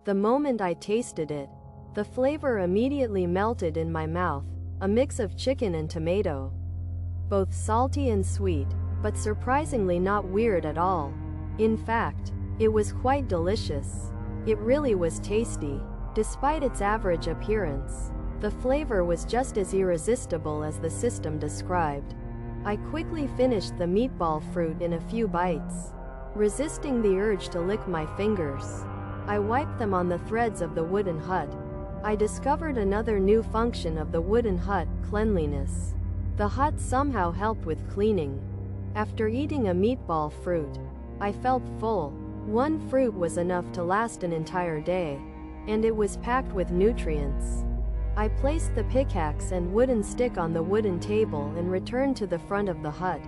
The moment I tasted it, the flavor immediately melted in my mouth, a mix of chicken and tomato. Both salty and sweet, but surprisingly not weird at all. In fact, it was quite delicious. It really was tasty. Despite its average appearance, the flavor was just as irresistible as the system described. I quickly finished the meatball fruit in a few bites, resisting the urge to lick my fingers. I wiped them on the threads of the wooden hut. I discovered another new function of the wooden hut: cleanliness. The hut somehow helped with cleaning. After eating a meatball fruit, I felt full. One fruit was enough to last an entire day, and it was packed with nutrients. I placed the pickaxe and wooden stick on the wooden table and returned to the front of the hut,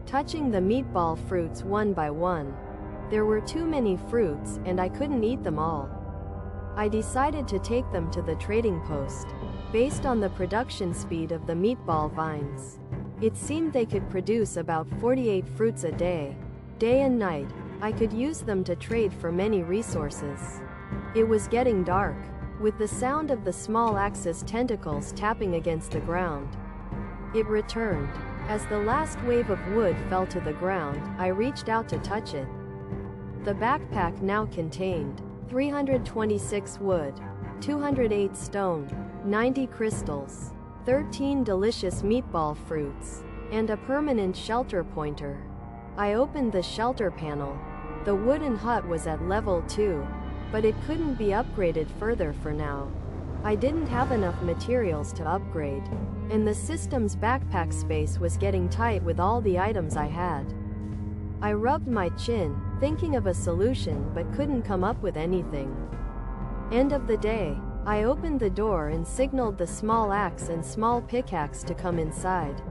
touching the meatball fruits one by one. There were too many fruits and I couldn't eat them all. I decided to take them to the trading post. Based on the production speed of the meatball vines, it seemed they could produce about 48 fruits a day. Day and night, I could use them to trade for many resources. It was getting dark, with the sound of the small axe's tentacles tapping against the ground. It returned. As the last wave of wood fell to the ground, I reached out to touch it. The backpack now contained 326 wood, 208 stone, 90 crystals, 13 delicious meatball fruits, and a permanent shelter pointer. I opened the shelter panel. The wooden hut was at level 2, but it couldn't be upgraded further for now. I didn't have enough materials to upgrade, and the system's backpack space was getting tight with all the items I had. I rubbed my chin, thinking of a solution but couldn't come up with anything. End of the day, I opened the door and signaled the small axe and small pickaxe to come inside.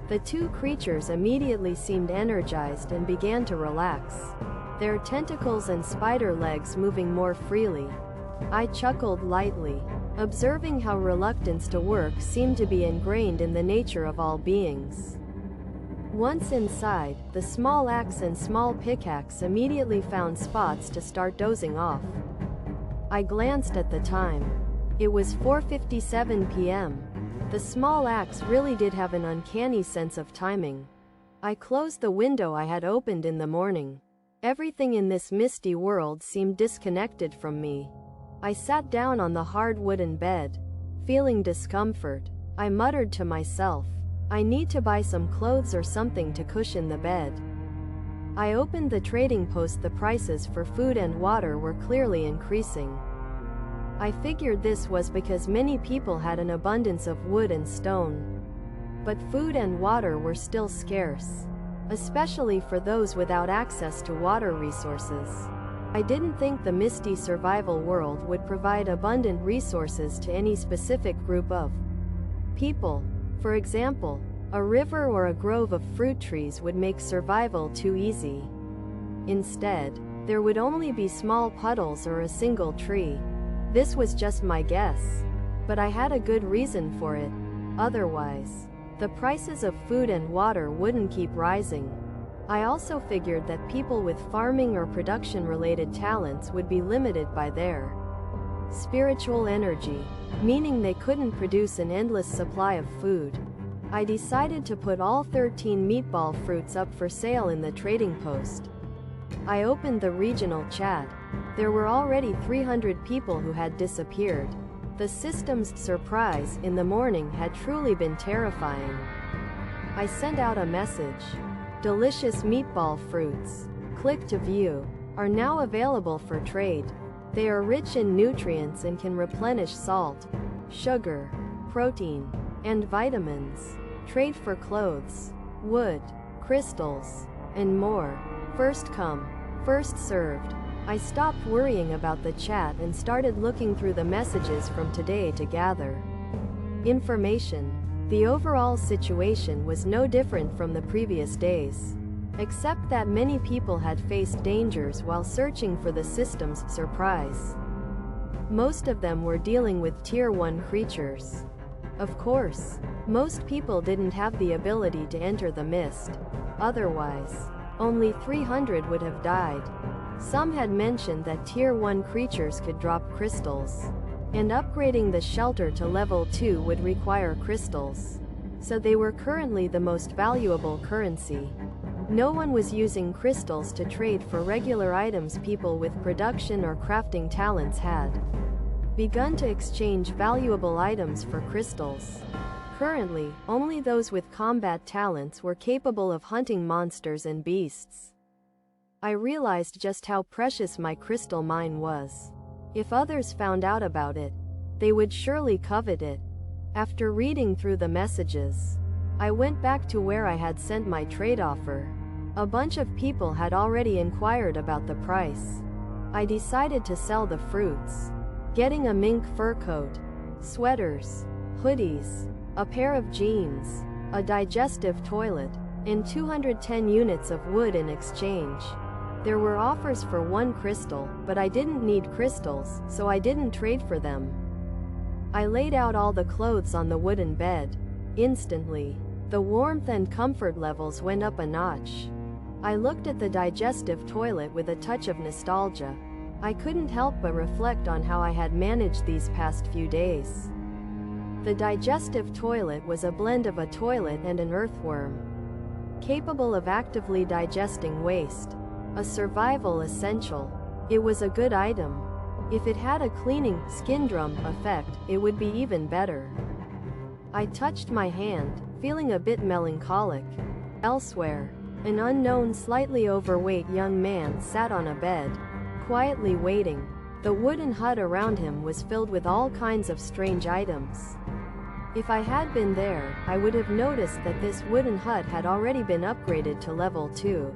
The two creatures immediately seemed energized and began to relax, their tentacles and spider legs moving more freely. I chuckled lightly, observing how reluctance to work seemed to be ingrained in the nature of all beings. Once inside, the small axe and small pickaxe immediately found spots to start dozing off. I glanced at the time. It was 4:57 p.m. The small axe really did have an uncanny sense of timing. I closed the window I had opened in the morning. Everything in this misty world seemed disconnected from me. I sat down on the hard wooden bed, feeling discomfort. I muttered to myself, I need to buy some clothes or something to cushion the bed. I opened the trading post. The prices for food and water were clearly increasing. I figured this was because many people had an abundance of wood and stone. But food and water were still scarce, especially for those without access to water resources. I didn't think the misty survival world would provide abundant resources to any specific group of people. For example, a river or a grove of fruit trees would make survival too easy. Instead, there would only be small puddles or a single tree. This was just my guess, but I had a good reason for it. Otherwise, the prices of food and water wouldn't keep rising. I also figured that people with farming or production-related talents would be limited by their spiritual energy, meaning they couldn't produce an endless supply of food. I decided to put all 13 meatball fruits up for sale in the trading post. I opened the regional chat. There were already 300 people who had disappeared. The system's surprise in the morning had truly been terrifying. I sent out a message. Delicious meatball fruits, click to view, are now available for trade. They are rich in nutrients and can replenish salt, sugar, protein, and vitamins. Trade for clothes, wood, crystals, and more. First come, first served. I stopped worrying about the chat and started looking through the messages from today to gather information. The overall situation was no different from the previous days, except that many people had faced dangers while searching for the system's surprise. Most of them were dealing with Tier 1 creatures. Of course, most people didn't have the ability to enter the mist. Otherwise, only 300 would have died. Some had mentioned that Tier 1 creatures could drop crystals, and upgrading the shelter to level 2 would require crystals. So they were currently the most valuable currency. No one was using crystals to trade for regular items. People with production or crafting talents had begun to exchange valuable items for crystals. Currently, only those with combat talents were capable of hunting monsters and beasts. I realized just how precious my crystal mine was. If others found out about it, they would surely covet it. After reading through the messages, I went back to where I had sent my trade offer. A bunch of people had already inquired about the price. I decided to sell the fruits, getting a mink fur coat, sweaters, hoodies, a pair of jeans, a digestive toilet, and 210 units of wood in exchange. There were offers for 1 crystal, but I didn't need crystals, so I didn't trade for them. I laid out all the clothes on the wooden bed. Instantly, the warmth and comfort levels went up a notch. I looked at the digestive toilet with a touch of nostalgia. I couldn't help but reflect on how I had managed these past few days. The digestive toilet was a blend of a toilet and an earthworm, capable of actively digesting waste. A survival essential. It was a good item. If it had a cleaning, skin drum effect, it would be even better. I touched my hand, feeling a bit melancholic. Elsewhere, an unknown, slightly overweight young man sat on a bed, quietly waiting. The wooden hut around him was filled with all kinds of strange items. If I had been there, I would have noticed that this wooden hut had already been upgraded to level 2.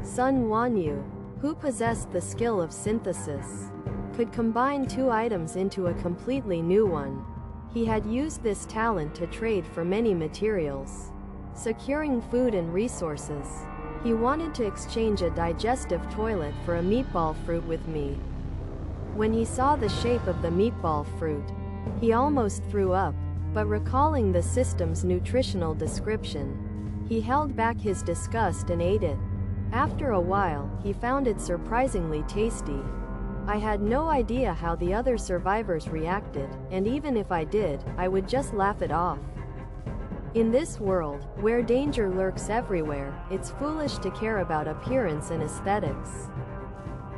Sun Wanyu, who possessed the skill of synthesis, could combine 2 items into a completely new one. He had used this talent to trade for many materials, securing food and resources. He wanted to exchange a digestive toilet for a meatball fruit with me. When he saw the shape of the meatball fruit, he almost threw up, but recalling the system's nutritional description, he held back his disgust and ate it. After a while, he found it surprisingly tasty. I had no idea how the other survivors reacted, and even if I did, I would just laugh it off. In this world, where danger lurks everywhere, it's foolish to care about appearance and aesthetics.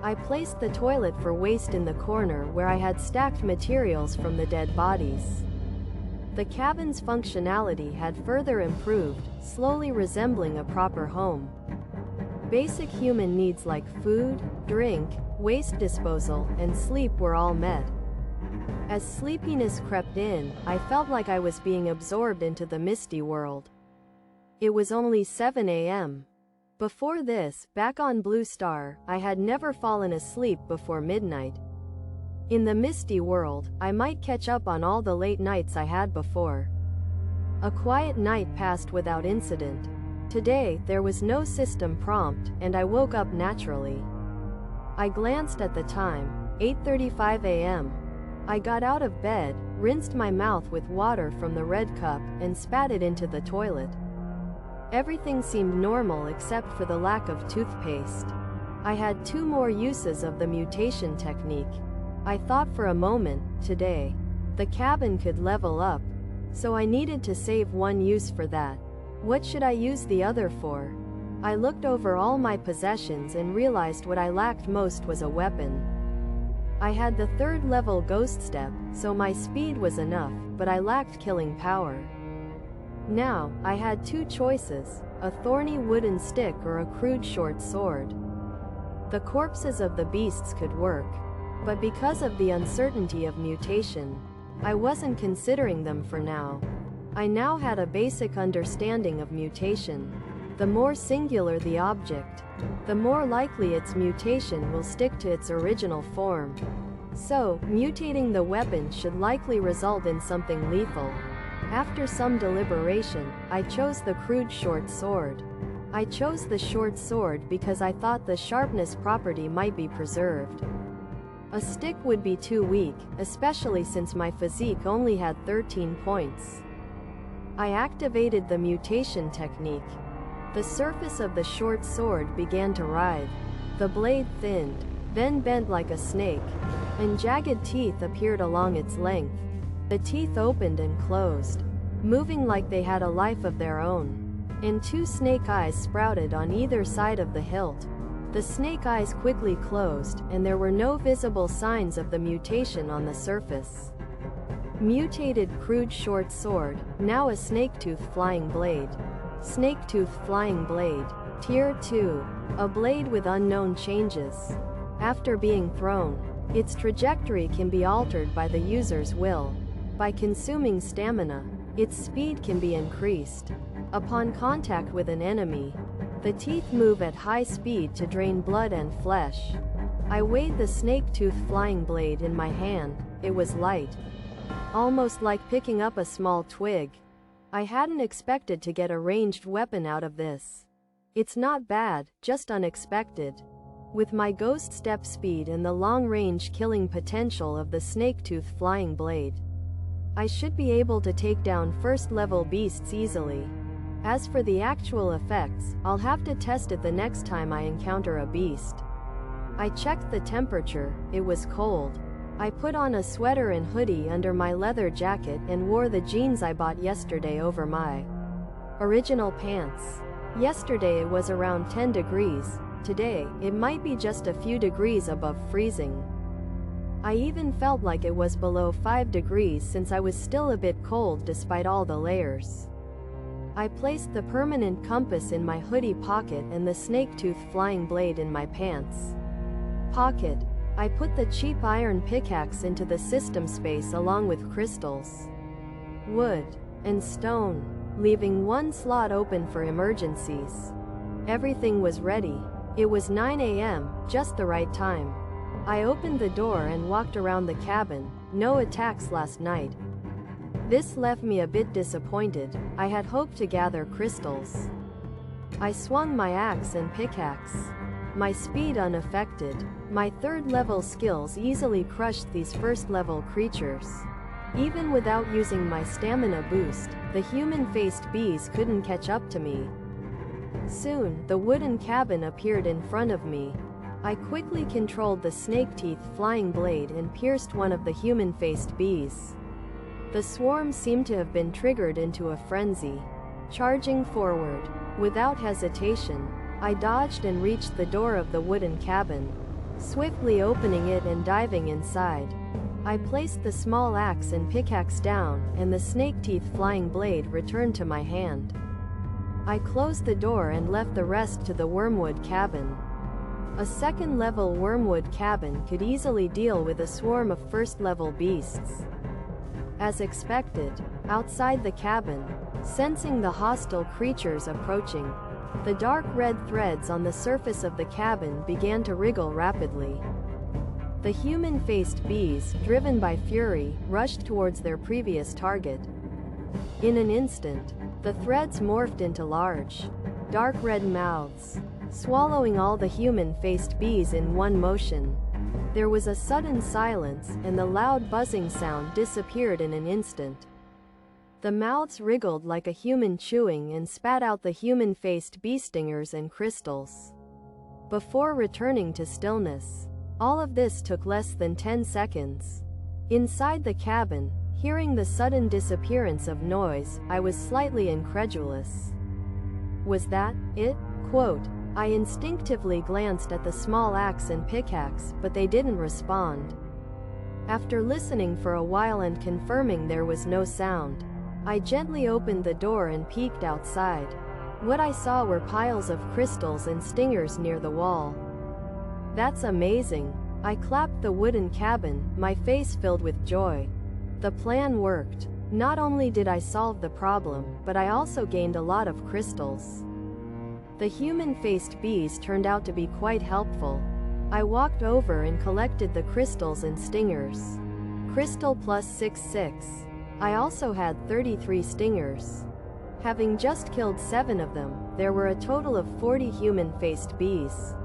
I placed the toilet for waste in the corner where I had stacked materials from the dead bodies. The cabin's functionality had further improved, slowly resembling a proper home. Basic human needs like food, drink, waste disposal, and sleep were all met. As sleepiness crept in, I felt like I was being absorbed into the misty world. It was only 7 a.m. Before this, back on Blue Star, I had never fallen asleep before midnight. In the misty world, I might catch up on all the late nights I had before. A quiet night passed without incident. Today, there was no system prompt, and I woke up naturally. I glanced at the time, 8:35 a.m. I got out of bed, rinsed my mouth with water from the red cup, and spat it into the toilet. Everything seemed normal except for the lack of toothpaste. I had 2 more uses of the mutation technique. I thought for a moment, today, the cabin could level up, so I needed to save 1 use for that. What should I use the other for? I looked over all my possessions and realized what I lacked most was a weapon. I had the 3rd level ghost step, so my speed was enough, but I lacked killing power. Now, I had 2 choices, a thorny wooden stick or a crude short sword. The corpses of the beasts could work, but because of the uncertainty of mutation, I wasn't considering them for now. I now had a basic understanding of mutation. The more singular the object, the more likely its mutation will stick to its original form. So, mutating the weapon should likely result in something lethal. After some deliberation, I chose the crude short sword. I chose the short sword because I thought the sharpness property might be preserved. A stick would be too weak, especially since my physique only had 13 points. I activated the mutation technique. The surface of the short sword began to writhe. The blade thinned, then bent like a snake, and jagged teeth appeared along its length. The teeth opened and closed, moving like they had a life of their own. And two snake eyes sprouted on either side of the hilt. The snake eyes quickly closed, and there were no visible signs of the mutation on the surface. Mutated crude short sword, now a snake-tooth flying blade. Snake-tooth flying blade. Tier 2. A blade with unknown changes. After being thrown, its trajectory can be altered by the user's will. By consuming stamina, its speed can be increased. Upon contact with an enemy, the teeth move at high speed to drain blood and flesh. I weighed the snake-tooth flying blade in my hand. It was light, almost like picking up a small twig. I hadn't expected to get a ranged weapon out of this. It's not bad, just unexpected. With my ghost step speed and the long-range killing potential of the snake-tooth flying blade, I should be able to take down first-level beasts easily. As for the actual effects, I'll have to test it the next time I encounter a beast. I checked the temperature. It was cold. I put on a sweater and hoodie under my leather jacket and wore the jeans I bought yesterday over my original pants. Yesterday it was around 10 degrees. Today, it might be just a few degrees above freezing. I even felt like it was below 5 degrees since I was still a bit cold despite all the layers. I placed the permanent compass in my hoodie pocket and the snake-tooth flying blade in my pants pocket. I put the cheap iron pickaxe into the system space along with crystals, wood, and stone, leaving one slot open for emergencies. Everything was ready. It was 9 a.m., just the right time. I opened the door and walked around the cabin. No attacks last night. This left me a bit disappointed. I had hoped to gather crystals. I swung my axe and pickaxe, my speed unaffected. My third-level skills easily crushed these first-level creatures. Even without using my stamina boost, the human-faced bees couldn't catch up to me. Soon, the wooden cabin appeared in front of me. I quickly controlled the snake-teeth flying blade and pierced one of the human-faced bees. The swarm seemed to have been triggered into a frenzy. Charging forward, without hesitation, I dodged and reached the door of the wooden cabin, swiftly opening it and diving inside. I placed the small axe and pickaxe down, and the snake-teeth flying blade returned to my hand. I closed the door and left the rest to the wormwood cabin. A second-level wormwood cabin could easily deal with a swarm of first-level beasts. As expected, outside the cabin, sensing the hostile creatures approaching, the dark red threads on the surface of the cabin began to wriggle rapidly. The human-faced bees, driven by fury, rushed towards their previous target. In an instant, the threads morphed into large, dark red mouths, swallowing all the human-faced bees in one motion. There was a sudden silence, and the loud buzzing sound disappeared in an instant. The mouths wriggled like a human chewing and spat out the human-faced bee stingers and crystals, before returning to stillness. All of this took less than 10 seconds. Inside the cabin, hearing the sudden disappearance of noise, I was slightly incredulous. Was that it? Quote, I instinctively glanced at the small axe and pickaxe, but they didn't respond. After listening for a while and confirming there was no sound, I gently opened the door and peeked outside. What I saw were piles of crystals and stingers near the wall. That's amazing. I clapped the wooden cabin, my face filled with joy. The plan worked. Not only did I solve the problem, but I also gained a lot of crystals. The human-faced bees turned out to be quite helpful. I walked over and collected the crystals and stingers. Crystal plus 6. I also had 33 stingers. Having just killed 7 of them, there were a total of 40 human-faced bees.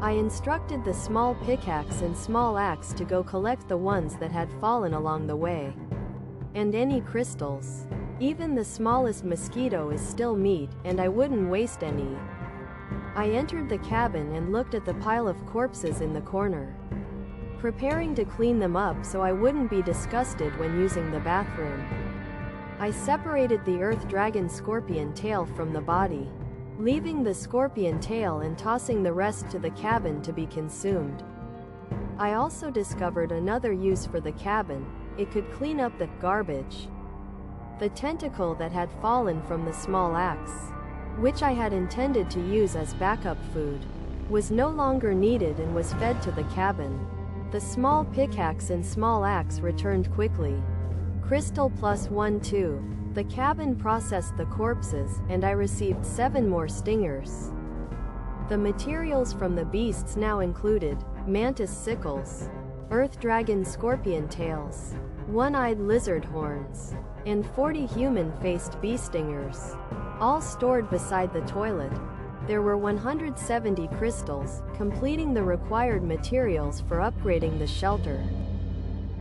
I instructed the small pickaxe and small axe to go collect the ones that had fallen along the way. And any crystals. Even the smallest mosquito is still meat, and I wouldn't waste any. I entered the cabin and looked at the pile of corpses in the corner, preparing to clean them up so I wouldn't be disgusted when using the bathroom. I separated the earth dragon scorpion tail from the body, leaving the scorpion tail and tossing the rest to the cabin to be consumed. I also discovered another use for the cabin. It could clean up the garbage. The tentacle that had fallen from the small axe, which I had intended to use as backup food, was no longer needed and was fed to the cabin. The small pickaxe and small axe returned quickly. Crystal +1-2. The cabin processed the corpses, and I received 7 more stingers. The materials from the beasts now included mantis sickles, earth dragon scorpion tails, one-eyed lizard horns, and 40 human-faced bee stingers, all stored beside the toilet. There were 170 crystals, completing the required materials for upgrading the shelter.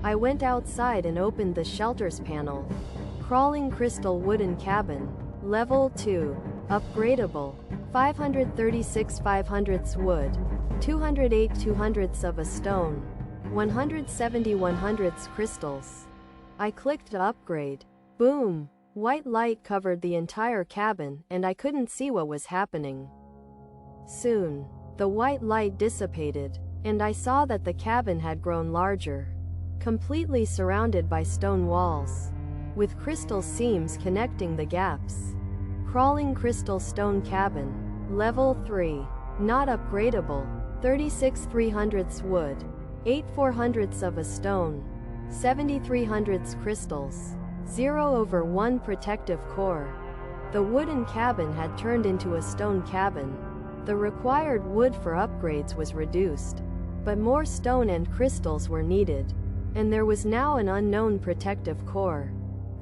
I went outside and opened the shelter's panel. Crawling crystal wooden cabin, level 2, upgradable, 536 500ths wood, 208 200ths of a stone, 170 100ths crystals. I clicked to upgrade. Boom! White light covered the entire cabin, and I couldn't see what was happening. Soon, the white light dissipated, and I saw that the cabin had grown larger, completely surrounded by stone walls, with crystal seams connecting the gaps. Crawling crystal stone cabin, level 3, not upgradable, 36 300ths wood, 8 400ths of a stone, 70 300ths crystals, 0/1 protective core. The wooden cabin had turned into a stone cabin. The required wood for upgrades was reduced, but more stone and crystals were needed, and there was now an unknown protective core.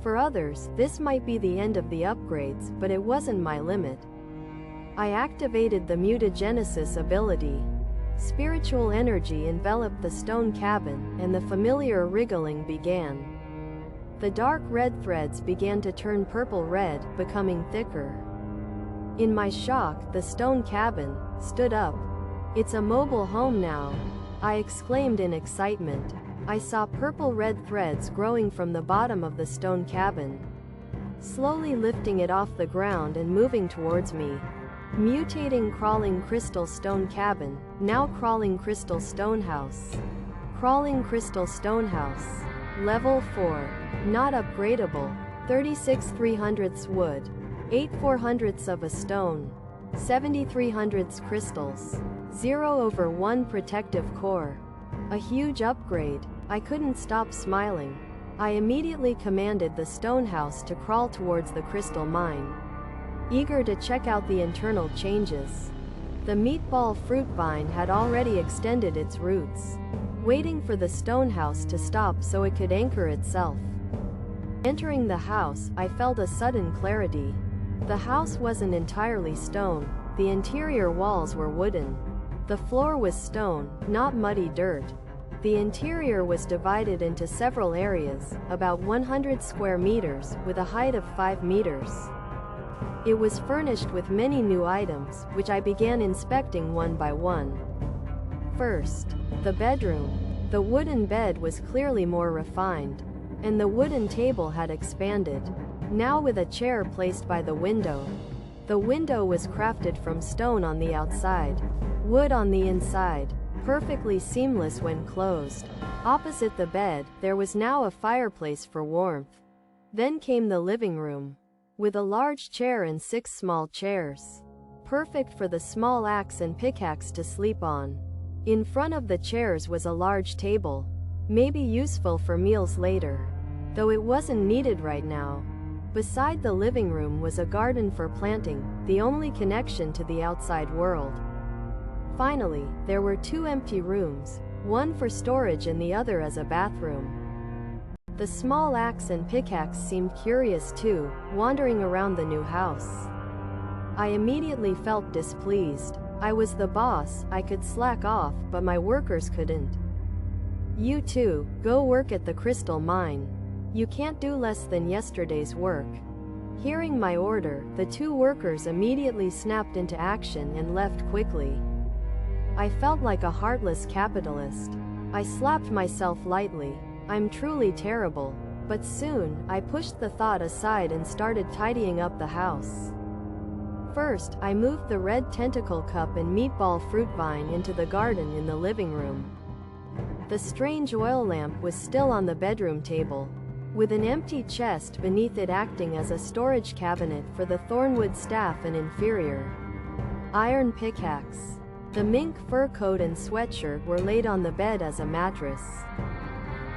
For others, this might be the end of the upgrades, but it wasn't my limit. I activated the mutagenesis ability. Spiritual energy enveloped the stone cabin, and the familiar wriggling began. The dark red threads began to turn purple-red, becoming thicker. In my shock, the stone cabin stood up. "It's a mobile home now," I exclaimed in excitement. I saw purple-red threads growing from the bottom of the stone cabin, slowly lifting it off the ground and moving towards me. Mutating crawling crystal stone cabin, now crawling crystal stone house. Crawling crystal stone house, level 4, not upgradable, 36 300ths wood, 8 400ths of a stone, 70 300ths crystals, 0/1 protective core. A huge upgrade. I couldn't stop smiling. I immediately commanded the stone house to crawl towards the crystal mine, eager to check out the internal changes. The meatball fruit vine had already extended its roots, waiting for the stone house to stop so it could anchor itself. Entering the house, I felt a sudden clarity. The house wasn't entirely stone. The interior walls were wooden. The floor was stone, not muddy dirt. The interior was divided into several areas, about 100 square meters, with a height of 5 meters. It was furnished with many new items, which I began inspecting one by one. First, the bedroom. The wooden bed was clearly more refined, and the wooden table had expanded, now with a chair placed by the window. The window was crafted from stone on the outside, wood on the inside, perfectly seamless when closed. Opposite the bed, there was now a fireplace for warmth. Then came the living room, with a large chair and 6 small chairs, perfect for the small axe and pickaxe to sleep on. In front of the chairs was a large table, maybe useful for meals later, though it wasn't needed right now. Beside the living room was a garden for planting, the only connection to the outside world. Finally, there were 2 empty rooms, one for storage and the other as a bathroom. The small axe and pickaxe seemed curious too, wandering around the new house. I immediately felt displeased. I was the boss, I could slack off, but my workers couldn't. "You two, go work at the crystal mine. You can't do less than yesterday's work." Hearing my order, the two workers immediately snapped into action and left quickly. I felt like a heartless capitalist. I slapped myself lightly. I'm truly terrible. But soon, I pushed the thought aside and started tidying up the house. First, I moved the red tentacle cup and meatball fruit vine into the garden in the living room. The strange oil lamp was still on the bedroom table, with an empty chest beneath it acting as a storage cabinet for the thornwood staff and inferior iron pickaxe. The mink fur coat and sweatshirt were laid on the bed as a mattress.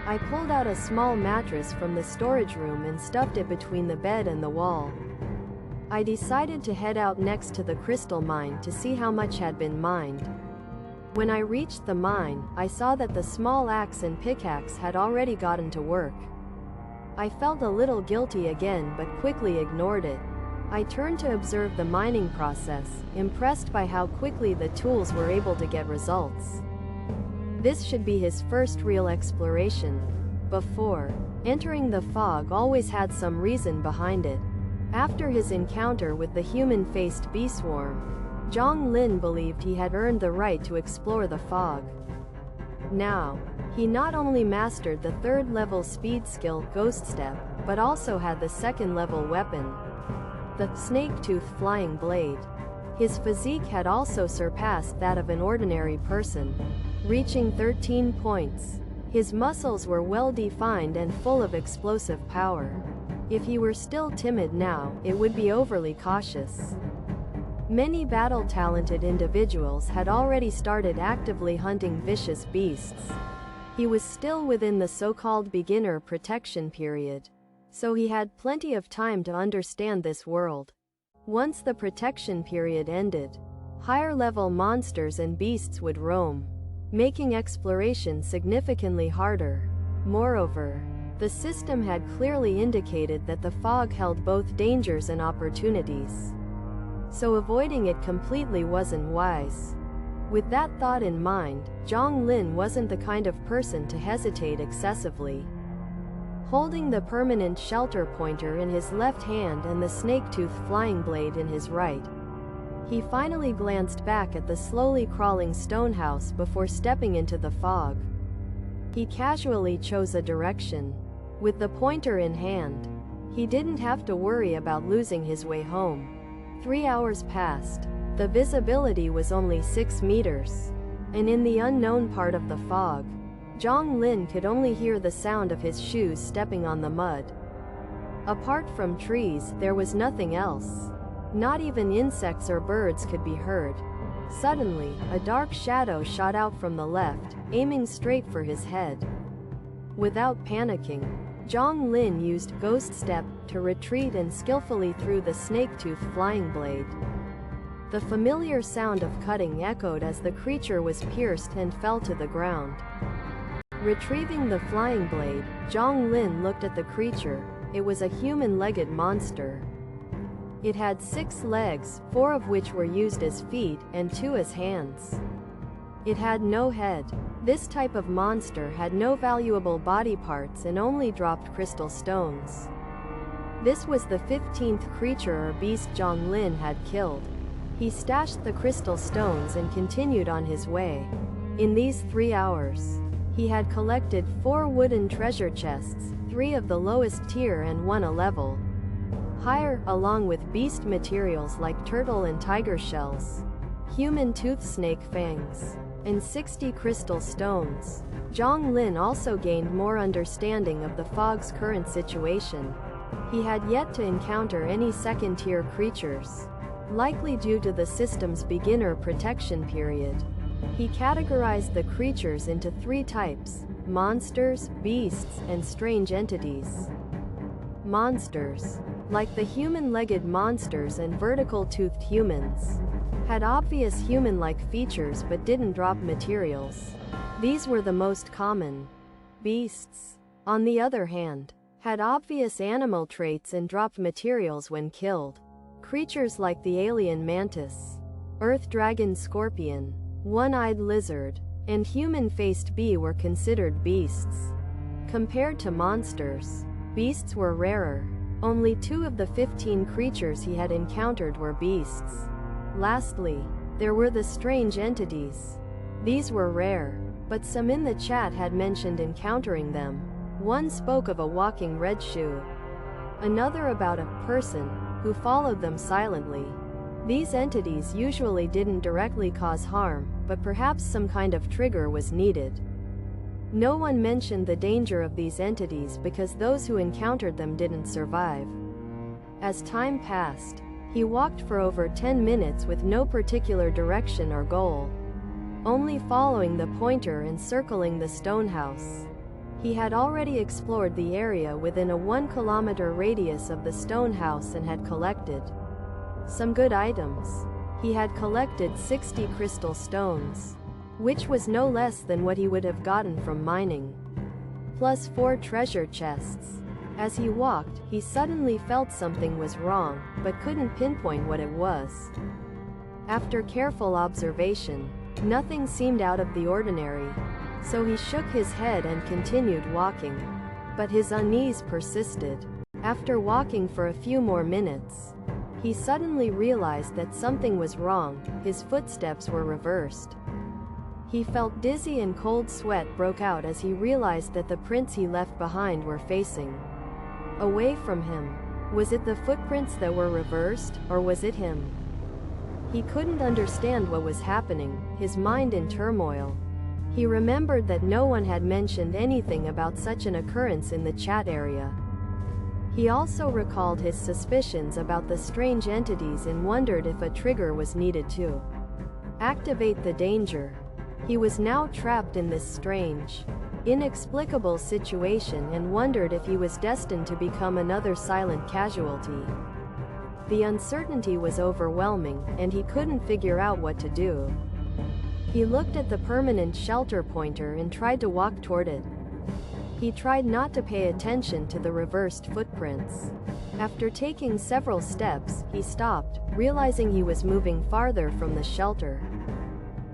I pulled out a small mattress from the storage room and stuffed it between the bed and the wall. I decided to head out next to the crystal mine to see how much had been mined. When I reached the mine, I saw that the small axe and pickaxe had already gotten to work. I felt a little guilty again but quickly ignored it. I turned to observe the mining process, impressed by how quickly the tools were able to get results. This should be his first real exploration. Before entering the fog always had some reason behind it. After his encounter with the human-faced bee swarm, Zhang Lin believed he had earned the right to explore the fog. Now, he not only mastered the third-level speed skill Ghost Step, but also had the second-level weapon, the snake-tooth flying blade. His physique had also surpassed that of an ordinary person, reaching 13 points. His muscles were well-defined and full of explosive power. If he were still timid now, it would be overly cautious. Many battle-talented individuals had already started actively hunting vicious beasts. He was still within the so-called beginner protection period, so he had plenty of time to understand this world. Once the protection period ended, higher-level monsters and beasts would roam, making exploration significantly harder. Moreover, the system had clearly indicated that the fog held both dangers and opportunities, so avoiding it completely wasn't wise. With that thought in mind, Zhang Lin wasn't the kind of person to hesitate excessively. Holding the permanent shelter pointer in his left hand and the snake-tooth flying blade in his right, he finally glanced back at the slowly crawling stone house before stepping into the fog. He casually chose a direction. With the pointer in hand, he didn't have to worry about losing his way home. 3 hours passed. The visibility was only 6 meters. And in the unknown part of the fog, Zhang Lin could only hear the sound of his shoes stepping on the mud. Apart from trees, there was nothing else. Not even insects or birds could be heard. Suddenly, a dark shadow shot out from the left, aiming straight for his head. Without panicking, Zhang Lin used Ghost Step to retreat and skillfully threw the snake-tooth flying blade. The familiar sound of cutting echoed as the creature was pierced and fell to the ground. Retrieving the flying blade, Zhang Lin looked at the creature. It was a human-legged monster. It had 6 legs, 4 of which were used as feet and 2 as hands. It had no head. This type of monster had no valuable body parts and only dropped crystal stones. This was the 15th creature or beast Zhang Lin had killed. He stashed the crystal stones and continued on his way. In these 3 hours, he had collected 4 wooden treasure chests, 3 of the lowest tier and 1 a level higher, along with beast materials like turtle and tiger shells, human tooth snake fangs, and 60 crystal stones. Zhang Lin also gained more understanding of the fog's current situation. He had yet to encounter any second-tier creatures, likely due to the system's beginner protection period. He categorized the creatures into 3 types: monsters, beasts, and strange entities. Monsters, like the human-legged monsters and vertical-toothed humans, had obvious human-like features but didn't drop materials. These were the most common. Beasts, on the other hand, had obvious animal traits and dropped materials when killed. Creatures like the alien mantis, earth dragon scorpion, one-eyed lizard, and human-faced bee were considered beasts. Compared to monsters, beasts were rarer. Only 2 of the 15 creatures he had encountered were beasts. Lastly, there were the strange entities. These were rare, but some in the chat had mentioned encountering them. One spoke of a walking red shoe. Another about a person who followed them silently. These entities usually didn't directly cause harm, but perhaps some kind of trigger was needed. No one mentioned the danger of these entities because those who encountered them didn't survive. As time passed, he walked for over 10 minutes with no particular direction or goal, only following the pointer and circling the stone house. He had already explored the area within a 1-kilometer radius of the stone house and had collected some good items. He had collected 60 crystal stones, which was no less than what he would have gotten from mining, plus 4 treasure chests. As he walked, he suddenly felt something was wrong, but couldn't pinpoint what it was. After careful observation, nothing seemed out of the ordinary, so he shook his head and continued walking. But his unease persisted. After walking for a few more minutes, he suddenly realized that something was wrong. His footsteps were reversed. He felt dizzy and cold sweat broke out as he realized that the prints he left behind were facing away from him. Was it the footprints that were reversed, or was it him? He couldn't understand what was happening, his mind in turmoil. He remembered that no one had mentioned anything about such an occurrence in the chat area. He also recalled his suspicions about the strange entities and wondered if a trigger was needed to activate the danger. He was now trapped in this strange, inexplicable situation and wondered if he was destined to become another silent casualty. The uncertainty was overwhelming, and he couldn't figure out what to do. He looked at the permanent shelter pointer and tried to walk toward it. He tried not to pay attention to the reversed footprints. After taking several steps, he stopped, realizing he was moving farther from the shelter.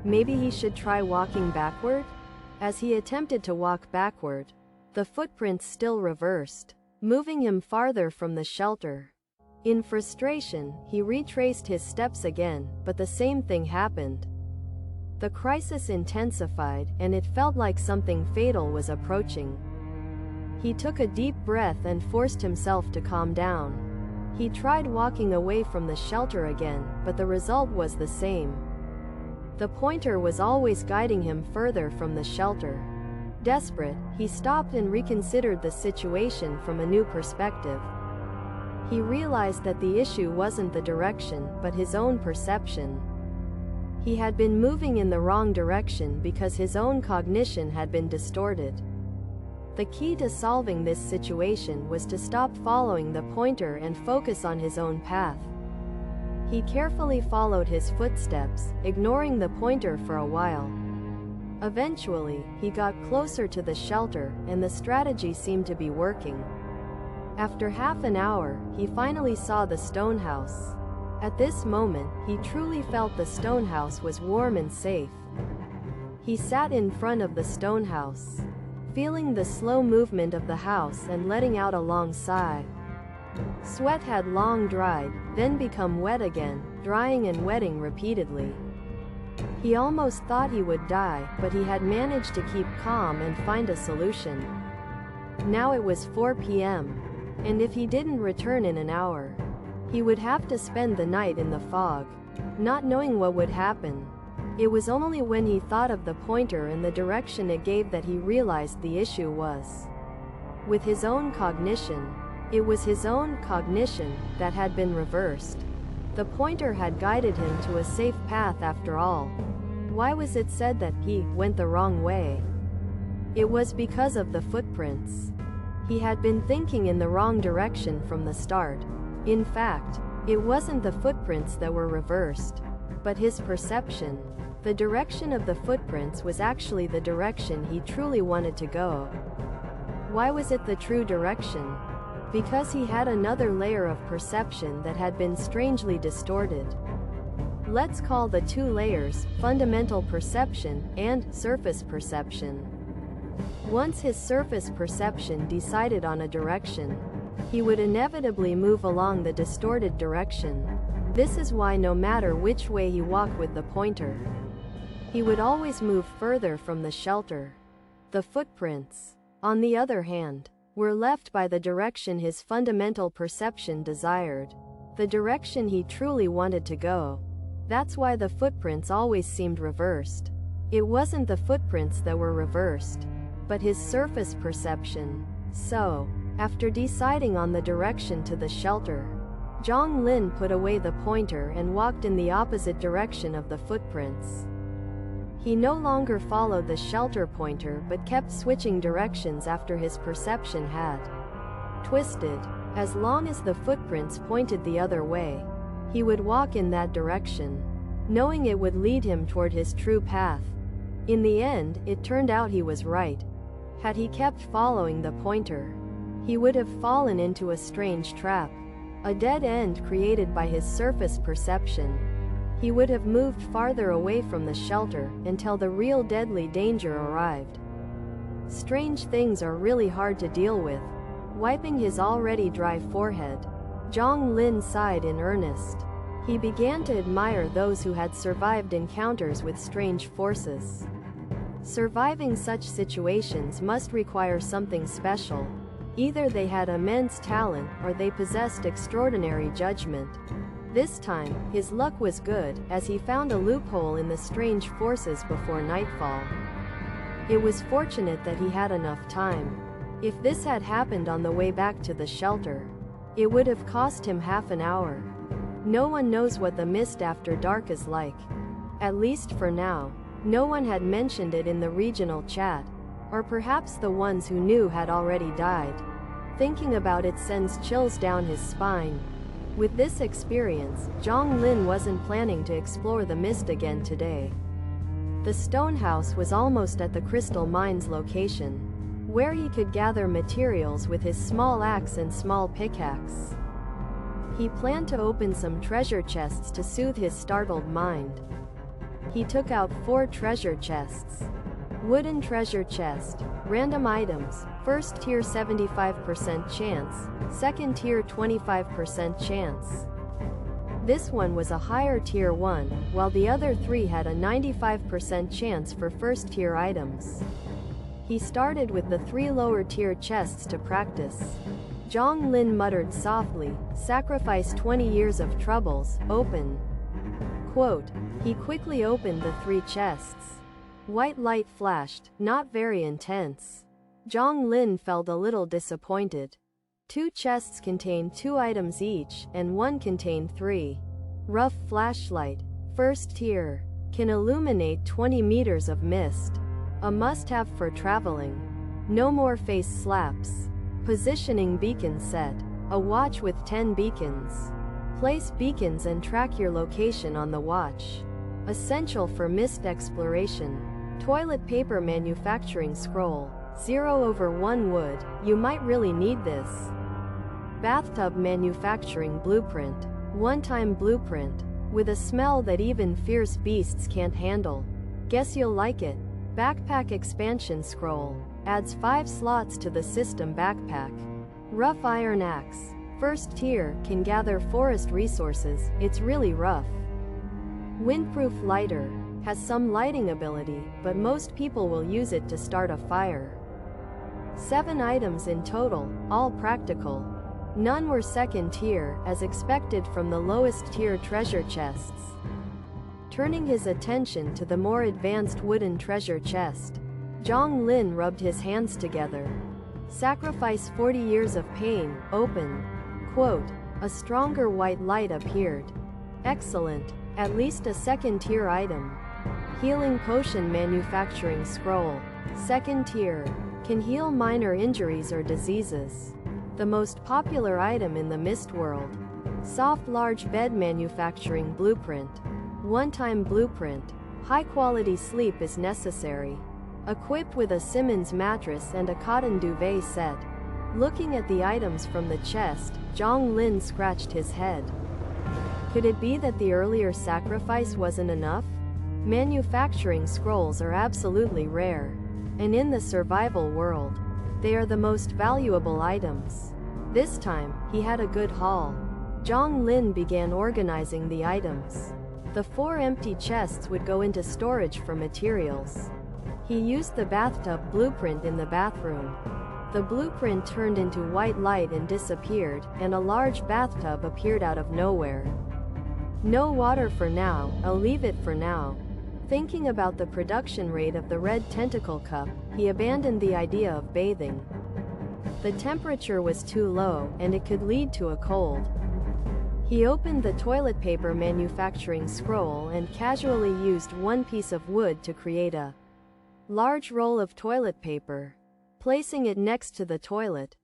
Maybe he should try walking backward? As he attempted to walk backward, the footprints still reversed, moving him farther from the shelter. In frustration, he retraced his steps again, but the same thing happened. The crisis intensified, and it felt like something fatal was approaching. He took a deep breath and forced himself to calm down. He tried walking away from the shelter again, but the result was the same. The pointer was always guiding him further from the shelter. Desperate, he stopped and reconsidered the situation from a new perspective. He realized that the issue wasn't the direction, but his own perception. He had been moving in the wrong direction because his own cognition had been distorted. The key to solving this situation was to stop following the pointer and focus on his own path. He carefully followed his footsteps, ignoring the pointer for a while. Eventually, he got closer to the shelter, and the strategy seemed to be working. After half an hour, he finally saw the stone house. At this moment, he truly felt the stone house was warm and safe. He sat in front of the stone house, feeling the slow movement of the house and letting out a long sigh. Sweat had long dried, then become wet again, drying and wetting repeatedly. He almost thought he would die, but he had managed to keep calm and find a solution. Now it was 4 p.m. and if he didn't return in an hour, he would have to spend the night in the fog, not knowing what would happen. It was only when he thought of the pointer and the direction it gave that he realized the issue was with his own cognition. It was his own cognition that had been reversed. The pointer had guided him to a safe path after all. Why was it said that he went the wrong way? It was because of the footprints. He had been thinking in the wrong direction from the start. In fact, it wasn't the footprints that were reversed, but his perception. The direction of the footprints was actually the direction he truly wanted to go. Why was it the true direction? Because he had another layer of perception that had been strangely distorted. Let's call the two layers fundamental perception and surface perception. Once his surface perception decided on a direction, he would inevitably move along the distorted direction. This is why no matter which way he walked with the pointer, he would always move further from the shelter. The footprints, on the other hand, were left by the direction his fundamental perception desired, the direction he truly wanted to go. That's why the footprints always seemed reversed. It wasn't the footprints that were reversed, but his surface perception. So, after deciding on the direction to the shelter, Zhang Lin put away the pointer and walked in the opposite direction of the footprints. He no longer followed the shelter pointer but kept switching directions after his perception had twisted. As long as the footprints pointed the other way, he would walk in that direction, knowing it would lead him toward his true path. In the end, it turned out he was right. Had he kept following the pointer, he would have fallen into a strange trap, a dead end created by his surface perception. He would have moved farther away from the shelter until the real deadly danger arrived. Strange things are really hard to deal with. Wiping his already dry forehead, Zhang Lin sighed in earnest. He began to admire those who had survived encounters with strange forces. Surviving such situations must require something special. Either they had immense talent or they possessed extraordinary judgment. This time, his luck was good, as he found a loophole in the strange forces before nightfall. It was fortunate that he had enough time. If this had happened on the way back to the shelter, it would have cost him half an hour. No one knows what the mist after dark is like. At least for now. No one had mentioned it in the regional chat, or perhaps the ones who knew had already died. Thinking about it sends chills down his spine. With this experience, Zhang Lin wasn't planning to explore the mist again today. The stone house was almost at the crystal mine's location, where he could gather materials with his small axe and small pickaxe. He planned to open some treasure chests to soothe his startled mind. He took out 4 treasure chests. Wooden treasure chest. Random items. First tier 75% chance. Second tier 25% chance. This one was a higher tier 1, while the other 3 had a 95% chance for first tier items. He started with the 3 lower tier chests to practice. Zhang Lin muttered softly, "Sacrifice 20 years of troubles, open." Quote. He quickly opened the 3 chests. White light flashed, not very intense. Zhang Lin felt a little disappointed. 2 chests contained 2 items each, and 1 contained 3. Rough flashlight. First tier. Can illuminate 20 meters of mist. A must-have for traveling. No more face slaps. Positioning beacon set. A watch with 10 beacons. Place beacons and track your location on the watch. Essential for mist exploration. Toilet paper manufacturing scroll. 0/1 wood. You might really need this. Bathtub manufacturing blueprint. One-time blueprint. With a smell that even fierce beasts can't handle. Guess you'll like it. Backpack expansion scroll. Adds 5 slots to the system backpack. Rough iron axe. First tier, can gather forest resources, it's really rough. Windproof lighter. Has some lighting ability, but most people will use it to start a fire. 7 items in total, all practical. None were second tier, as expected from the lowest tier treasure chests. Turning his attention to the more advanced wooden treasure chest, Zhang Lin rubbed his hands together. Sacrifice 40 years of pain, open. Quote. A stronger white light appeared. Excellent. At least a second tier item. Healing potion manufacturing scroll. Second tier. Can heal minor injuries or diseases. The most popular item in the mist world. Soft large bed manufacturing blueprint. One-time blueprint. High quality sleep is necessary. Equipped with a Simmons mattress and a cotton duvet set. Looking at the items from the chest, Zhang Lin scratched his head. Could it be that the earlier sacrifice wasn't enough? Manufacturing scrolls are absolutely rare. And in the survival world, they are the most valuable items. This time, he had a good haul. Zhang Lin began organizing the items. The 4 empty chests would go into storage for materials. He used the bathtub blueprint in the bathroom. The blueprint turned into white light and disappeared, and a large bathtub appeared out of nowhere. No water for now, I'll leave it for now. Thinking about the production rate of the red tentacle cup, he abandoned the idea of bathing. The temperature was too low, and it could lead to a cold. He opened the toilet paper manufacturing scroll and casually used one piece of wood to create a large roll of toilet paper. Placing it next to the toilet,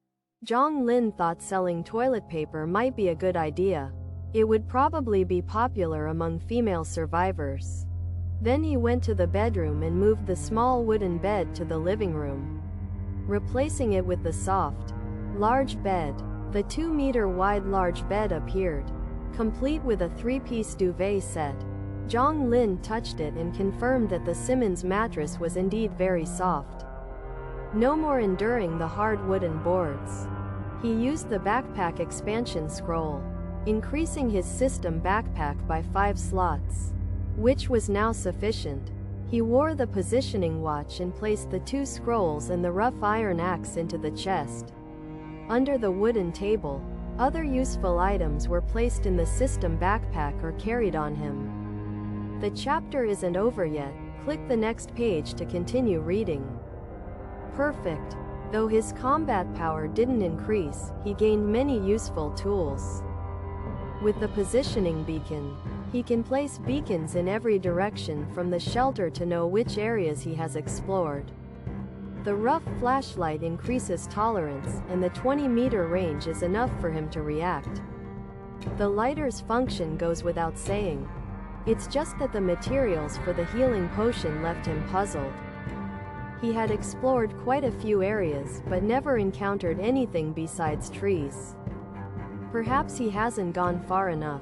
Zhang Lin thought selling toilet paper might be a good idea. It would probably be popular among female survivors. Then he went to the bedroom and moved the small wooden bed to the living room, replacing it with the soft, large bed. The 2-meter-wide large bed appeared, complete with a 3-piece duvet set. Zhang Lin touched it and confirmed that the Simmons mattress was indeed very soft. No more enduring the hard wooden boards. He used the backpack expansion scroll, increasing his system backpack by 5 slots, which was now sufficient. He wore the positioning watch and placed the 2 scrolls and the rough iron axe into the chest. Under the wooden table, other useful items were placed in the system backpack or carried on him. The chapter isn't over yet. Click the next page to continue reading. Perfect. Though his combat power didn't increase, he gained many useful tools. With the positioning beacon, he can place beacons in every direction from the shelter to know which areas he has explored. The rough flashlight increases tolerance, and the 20-meter range is enough for him to react. The lighter's function goes without saying. It's just that the materials for the healing potion left him puzzled. He had explored quite a few areas but never encountered anything besides trees. Perhaps he hasn't gone far enough.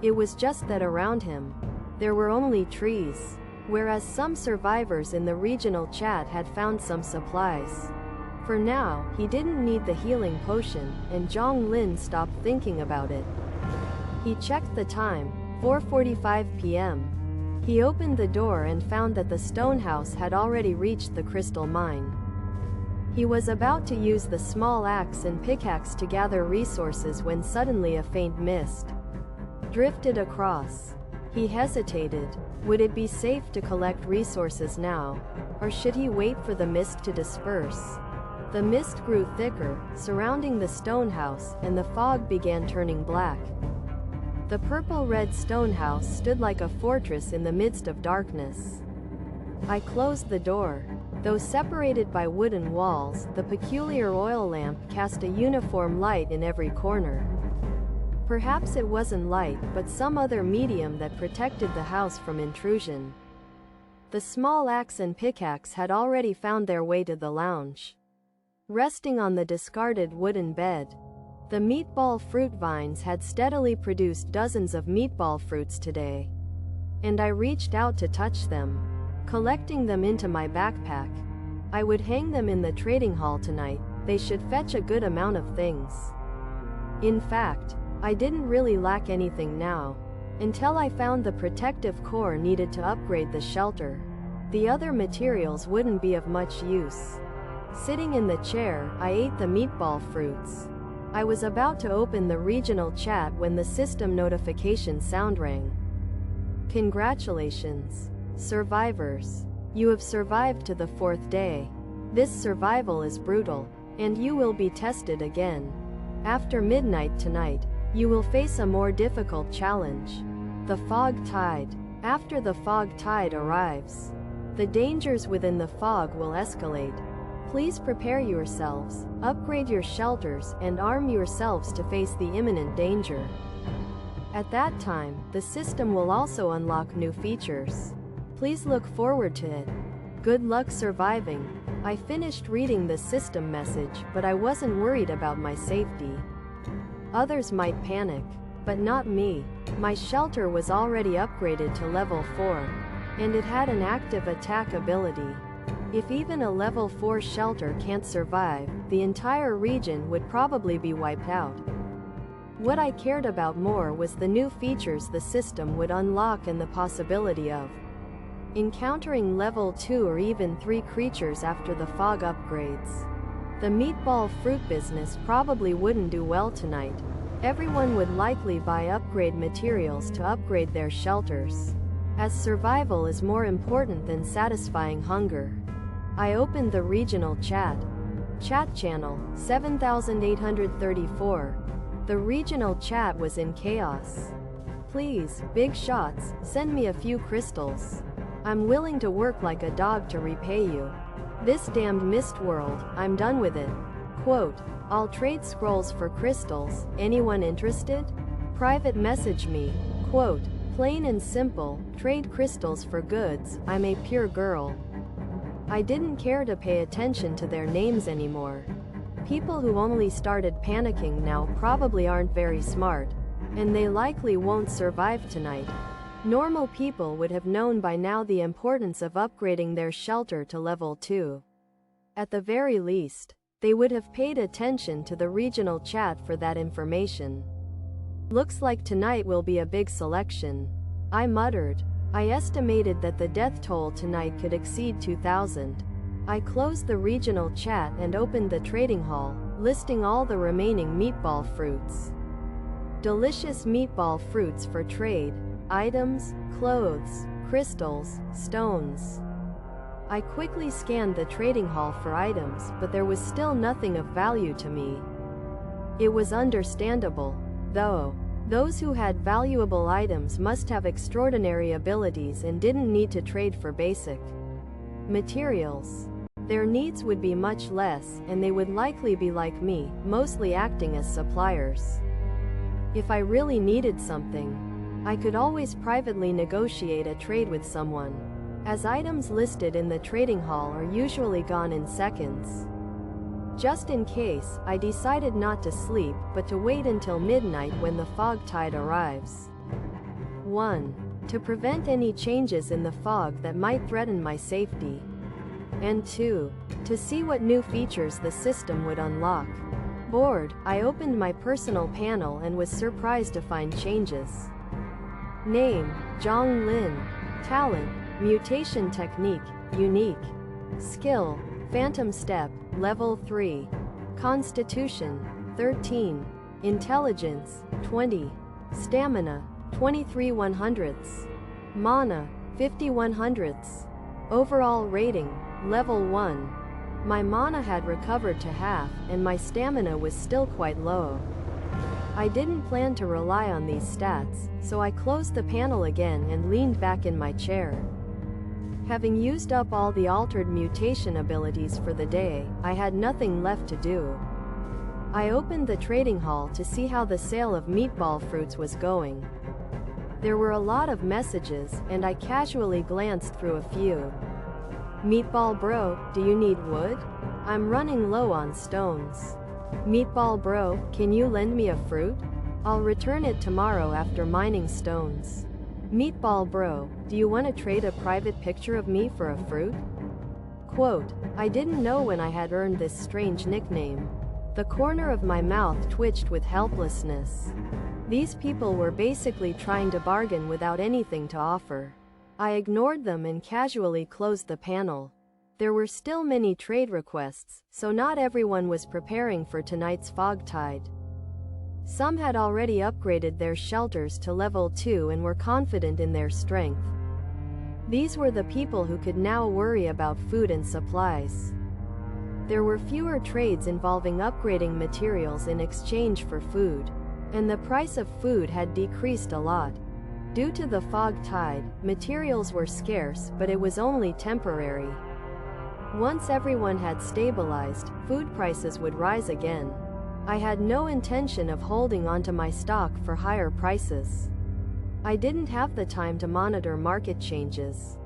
It was just that around him, there were only trees, whereas some survivors in the regional chat had found some supplies. For now, he didn't need the healing potion, and Zhang Lin stopped thinking about it. He checked the time, 4:45 p.m. He opened the door and found that the stone house had already reached the crystal mine. He was about to use the small axe and pickaxe to gather resources when suddenly a faint mist drifted across. He hesitated. Would it be safe to collect resources now, or should he wait for the mist to disperse? The mist grew thicker, surrounding the stone house, and the fog began turning black. The purple-red stone house stood like a fortress in the midst of darkness. I closed the door. Though separated by wooden walls, the peculiar oil lamp cast a uniform light in every corner. Perhaps it wasn't light, but some other medium that protected the house from intrusion. The small axe and pickaxe had already found their way to the lounge. Resting on the discarded wooden bed, the meatball fruit vines had steadily produced dozens of meatball fruits today. And I reached out to touch them, collecting them into my backpack. I would hang them in the trading hall tonight. They should fetch a good amount of things. In fact, I didn't really lack anything now, until I found the protective core needed to upgrade the shelter. The other materials wouldn't be of much use. Sitting in the chair, I ate the meatball fruits. I was about to open the regional chat when the system notification sound rang. Congratulations, survivors. You have survived to the 4th day. This survival is brutal, and you will be tested again. After midnight tonight, you will face a more difficult challenge. The fog tide. After the fog tide arrives, the dangers within the fog will escalate. Please prepare yourselves, upgrade your shelters, and arm yourselves to face the imminent danger. At that time, the system will also unlock new features. Please look forward to it. Good luck surviving. I finished reading the system message, but I wasn't worried about my safety. Others might panic, but not me. My shelter was already upgraded to level 4, and it had an active attack ability. If even a level 4 shelter can't survive, the entire region would probably be wiped out. What I cared about more was the new features the system would unlock and the possibility of encountering level 2 or even 3 creatures after the fog upgrades. The meatball fruit business probably wouldn't do well tonight. Everyone would likely buy upgrade materials to upgrade their shelters, as survival is more important than satisfying hunger. I opened the regional chat. Chat channel 7834. The regional chat was in chaos. Please, big shots, send me a few crystals. I'm willing to work like a dog to repay you. This damned mist world, I'm done with it. Quote, I'll trade scrolls for crystals, anyone interested? Private message me. Quote, plain and simple, trade crystals for goods, I'm a pure girl. I didn't care to pay attention to their names anymore. People who only started panicking now probably aren't very smart, and they likely won't survive tonight. Normal people would have known by now the importance of upgrading their shelter to level 2. At the very least, they would have paid attention to the regional chat for that information. Looks like tonight will be a big selection, I muttered. I estimated that the death toll tonight could exceed 2,000. I closed the regional chat and opened the trading hall, listing all the remaining meatball fruits. Delicious meatball fruits for trade, items, clothes, crystals, stones. I quickly scanned the trading hall for items, but there was still nothing of value to me. It was understandable, though. Those who had valuable items must have extraordinary abilities and didn't need to trade for basic materials. Their needs would be much less, and they would likely be like me, mostly acting as suppliers. If I really needed something, I could always privately negotiate a trade with someone, as items listed in the trading hall are usually gone in seconds. Just in case, I decided not to sleep, but to wait until midnight when the fog tide arrives. 1. To prevent any changes in the fog that might threaten my safety. And 2. To see what new features the system would unlock. Bored, I opened my personal panel and was surprised to find changes. Name, Zhang Lin. Talent, Mutation Technique, Unique. Skill, Phantom Step, Level 3. Constitution, 13. Intelligence, 20. Stamina, 23 100ths. Mana, 50 100ths. Overall rating, Level 1. My mana had recovered to half, and my stamina was still quite low. I didn't plan to rely on these stats, so I closed the panel again and leaned back in my chair. Having used up all the altered mutation abilities for the day, I had nothing left to do. I opened the trading hall to see how the sale of meatball fruits was going. There were a lot of messages, and I casually glanced through a few. Meatball bro, do you need wood? I'm running low on stones. Meatball bro, can you lend me a fruit? I'll return it tomorrow after mining stones. Meatball bro, do you want to trade a private picture of me for a fruit? Quote, I didn't know when I had earned this strange nickname. The corner of my mouth twitched with helplessness. These people were basically trying to bargain without anything to offer. I ignored them and casually closed the panel. There were still many trade requests, so not everyone was preparing for tonight's fog tide. Some had already upgraded their shelters to level 2 and were confident in their strength. These were the people who could now worry about food and supplies. There were fewer trades involving upgrading materials in exchange for food, and the price of food had decreased a lot. Due to the fog tide, materials were scarce, but it was only temporary. Once everyone had stabilized, food prices would rise again. I had no intention of holding onto my stock for higher prices. I didn't have the time to monitor market changes.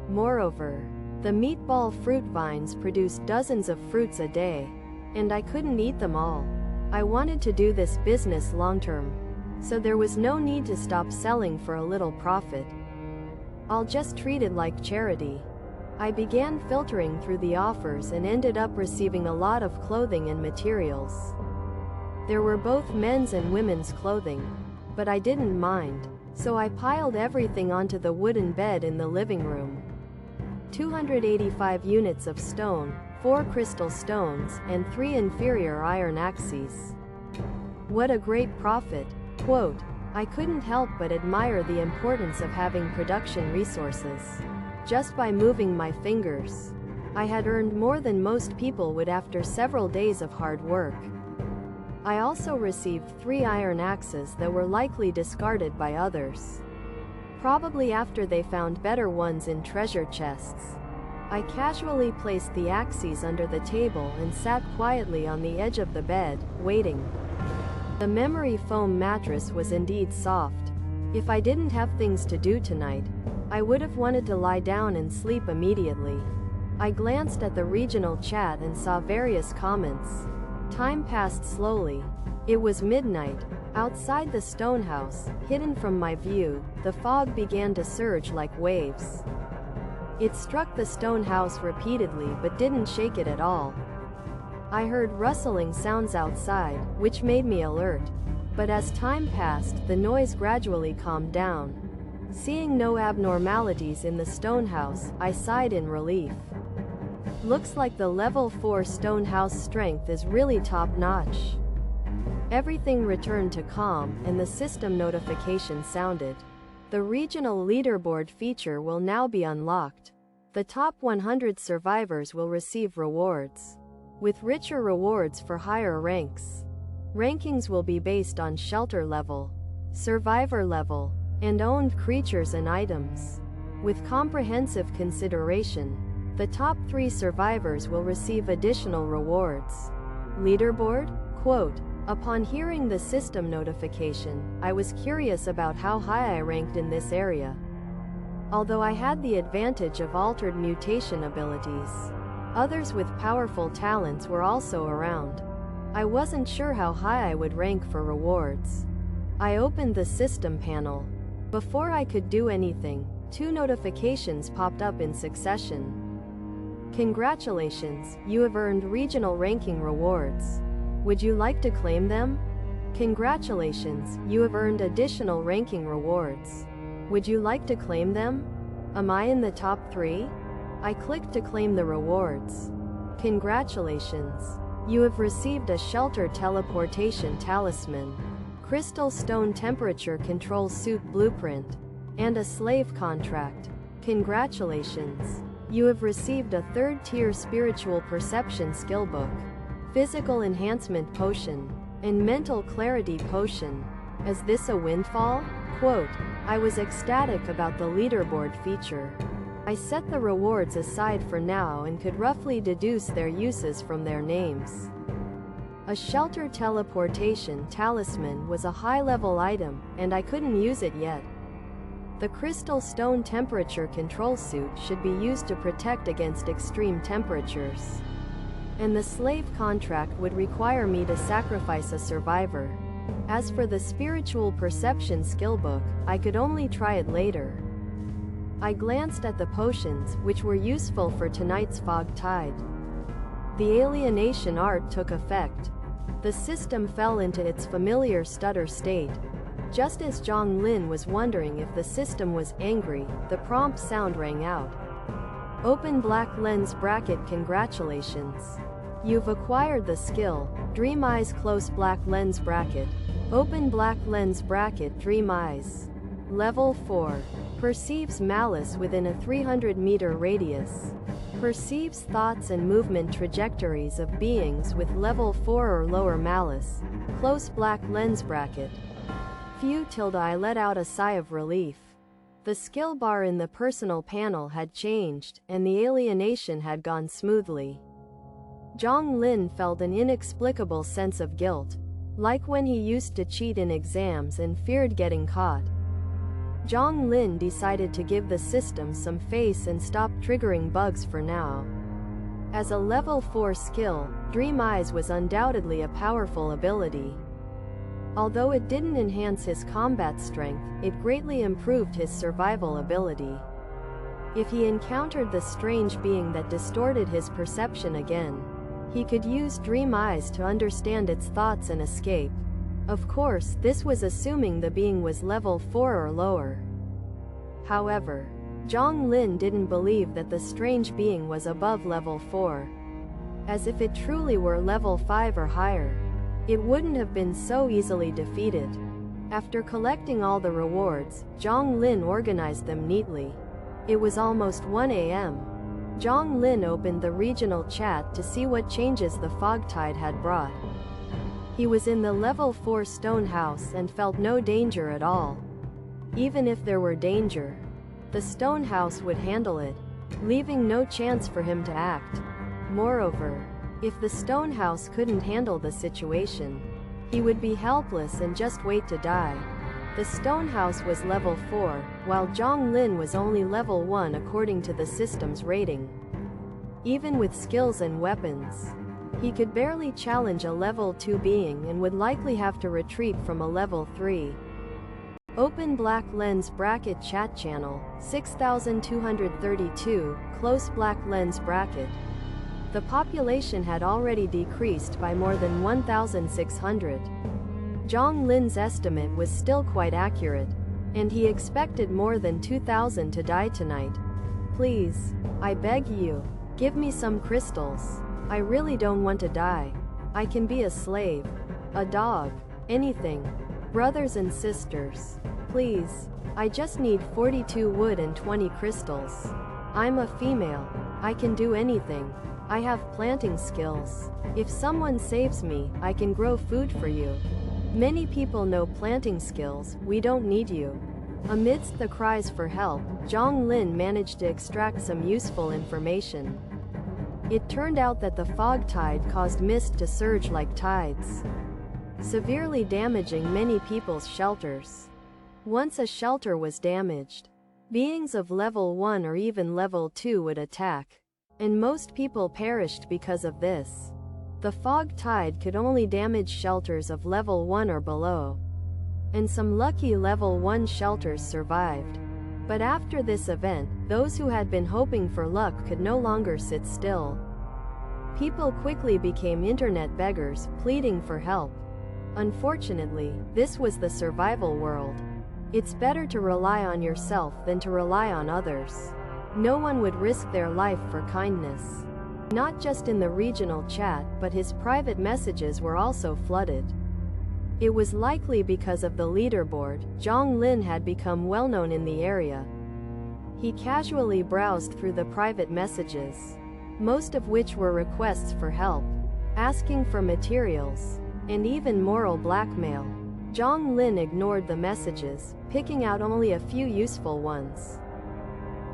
Moreover, the meatball fruit vines produced dozens of fruits a day, and I couldn't eat them all. I wanted to do this business long-term, so there was no need to stop selling for a little profit. I'll just treat it like charity. I began filtering through the offers and ended up receiving a lot of clothing and materials. There were both men's and women's clothing, but I didn't mind, so I piled everything onto the wooden bed in the living room. 285 units of stone, 4 crystal stones, and 3 inferior iron axes. What a great profit. Quote, I couldn't help but admire the importance of having production resources. Just by moving my fingers, I had earned more than most people would after several days of hard work. I also received 3 iron axes that were likely discarded by others, probably after they found better ones in treasure chests. I casually placed the axes under the table and sat quietly on the edge of the bed, waiting. The memory foam mattress was indeed soft. If I didn't have things to do tonight, I would have wanted to lie down and sleep immediately. I glanced at the regional chat and saw various comments. Time passed slowly. It was midnight. Outside the stone house, hidden from my view, the fog began to surge like waves. It struck the stone house repeatedly but didn't shake it at all. I heard rustling sounds outside, which made me alert. But as time passed, the noise gradually calmed down. Seeing no abnormalities in the stone house, I sighed in relief. Looks like the level 4 stone house strength is really top-notch. Everything returned to calm, and the system notification sounded. The regional leaderboard feature will now be unlocked. The top 100 survivors will receive rewards, with richer rewards for higher ranks. Rankings will be based on shelter level, survivor level, and owned creatures and items. With comprehensive consideration, the top 3 survivors will receive additional rewards. Leaderboard? Quote, upon hearing the system notification, I was curious about how high I ranked in this area. Although I had the advantage of altered mutation abilities, others with powerful talents were also around. I wasn't sure how high I would rank for rewards. I opened the system panel. Before I could do anything, 2 notifications popped up in succession. Congratulations, you have earned regional ranking rewards. Would you like to claim them? Congratulations, you have earned additional ranking rewards. Would you like to claim them? Am I in the top 3? I clicked to claim the rewards. Congratulations, you have received a shelter teleportation talisman, crystal stone temperature control suit blueprint, and a slave contract. Congratulations, you have received a 3rd-tier spiritual perception skill book, physical enhancement potion, and mental clarity potion. Is this a windfall? Quote, I was ecstatic about the leaderboard feature. I set the rewards aside for now and could roughly deduce their uses from their names. A shelter teleportation talisman was a high-level item, and I couldn't use it yet. The crystal stone temperature control suit should be used to protect against extreme temperatures. And the slave contract would require me to sacrifice a survivor. As for the spiritual perception skill book, I could only try it later. I glanced at the potions, which were useful for tonight's fog tide. The alienation art took effect. The system fell into its familiar stutter state. Just as Zhang Lin was wondering if the system was angry, the prompt sound rang out. Open black lens bracket. Congratulations. You've acquired the skill, Dream Eyes. Close black lens bracket. Open black lens bracket. Dream Eyes. Level 4. Perceives malice within a 300-meter radius. Perceives thoughts and movement trajectories of beings with level 4 or lower malice. Close black lens bracket. Phew. I let out a sigh of relief. The skill bar in the personal panel had changed, and the alienation had gone smoothly. Zhang Lin felt an inexplicable sense of guilt, like when he used to cheat in exams and feared getting caught. Zhang Lin decided to give the system some face and stop triggering bugs for now. As a level 4 skill, Dream Eyes was undoubtedly a powerful ability. Although it didn't enhance his combat strength, it greatly improved his survival ability. If he encountered the strange being that distorted his perception again, he could use dream eyes to understand its thoughts and escape. Of course, this was assuming the being was level 4 or lower. However, Zhang Lin didn't believe that the strange being was above level 4. As if it truly were level 5 or higher, it wouldn't have been so easily defeated. After collecting all the rewards, Zhang Lin organized them neatly. It was almost 1 a.m. Zhang Lin opened the regional chat to see what changes the fog tide had brought. He was in the level 4 stone house and felt no danger at all. Even if there were danger, the stone house would handle it, leaving no chance for him to act. Moreover, if the stone house couldn't handle the situation, he would be helpless and just wait to die. The stone house was level 4, while Zhang Lin was only level 1 according to the system's rating. Even with skills and weapons, he could barely challenge a level 2 being and would likely have to retreat from a level 3. Open black lens bracket chat channel, 6232, close black lens bracket. The population had already decreased by more than 1,600. Zhang Lin's estimate was still quite accurate, and he expected more than 2,000 to die tonight. Please, I beg you, give me some crystals. I really don't want to die. I can be a slave, a dog, anything. Brothers and sisters, please, I just need 42 wood and 20 crystals. I'm a female. I can do anything. I have planting skills. If someone saves me, I can grow food for you. Many people know planting skills, we don't need you. Amidst the cries for help, Zhang Lin managed to extract some useful information. It turned out that the fog tide caused mist to surge like tides, severely damaging many people's shelters. Once a shelter was damaged, beings of level 1 or even level 2 would attack, and most people perished because of this. The fog tide could only damage shelters of level 1 or below, and some lucky level 1 shelters survived. But after this event, those who had been hoping for luck could no longer sit still. People quickly became internet beggars, pleading for help. Unfortunately, this was the survival world. It's better to rely on yourself than to rely on others. No one would risk their life for kindness. Not just in the regional chat, but his private messages were also flooded. It was likely because of the leaderboard. Zhang Lin had become well known in the area. He casually browsed through the private messages, most of which were requests for help, asking for materials, and even moral blackmail. Zhang Lin ignored the messages, picking out only a few useful ones.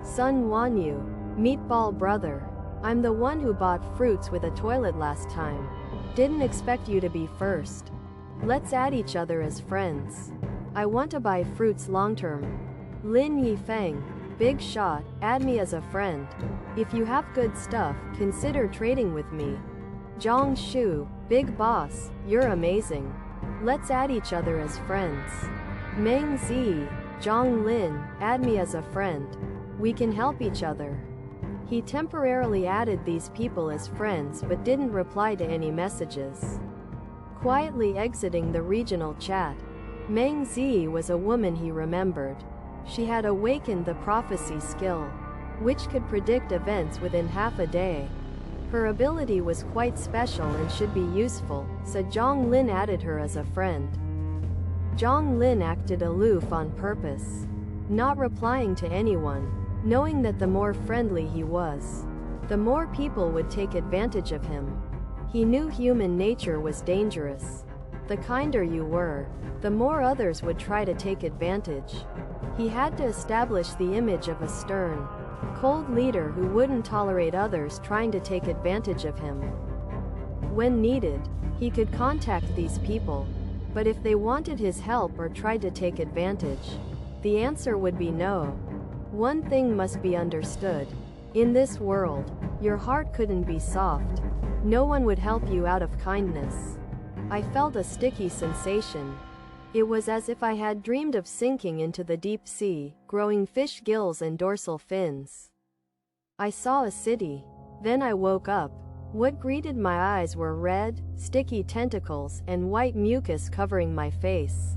Sun Wanyu, meatball brother. I'm the one who bought fruits with a toilet last time. Didn't expect you to be first. Let's add each other as friends. I want to buy fruits long term. Lin Yifeng, big shot, add me as a friend. If you have good stuff, consider trading with me. Zhang Shu, big boss, you're amazing. Let's add each other as friends. Meng Zi, Zhang Lin, add me as a friend. We can help each other. He temporarily added these people as friends but didn't reply to any messages. Quietly exiting the regional chat, Meng Zi was a woman he remembered. She had awakened the prophecy skill, which could predict events within half a day. Her ability was quite special and should be useful, so Zhang Lin added her as a friend. Zhang Lin acted aloof on purpose, not replying to anyone, knowing that the more friendly he was, the more people would take advantage of him. He knew human nature was dangerous. The kinder you were, the more others would try to take advantage. He had to establish the image of a stern, cold leader who wouldn't tolerate others trying to take advantage of him. When needed, he could contact these people, but if they wanted his help or tried to take advantage, the answer would be no. One thing must be understood. In this world, your heart couldn't be soft. No one would help you out of kindness. I felt a sticky sensation. It was as if I had dreamed of sinking into the deep sea, growing fish gills and dorsal fins. I saw a city. Then I woke up. What greeted my eyes were red, sticky tentacles and white mucus covering my face.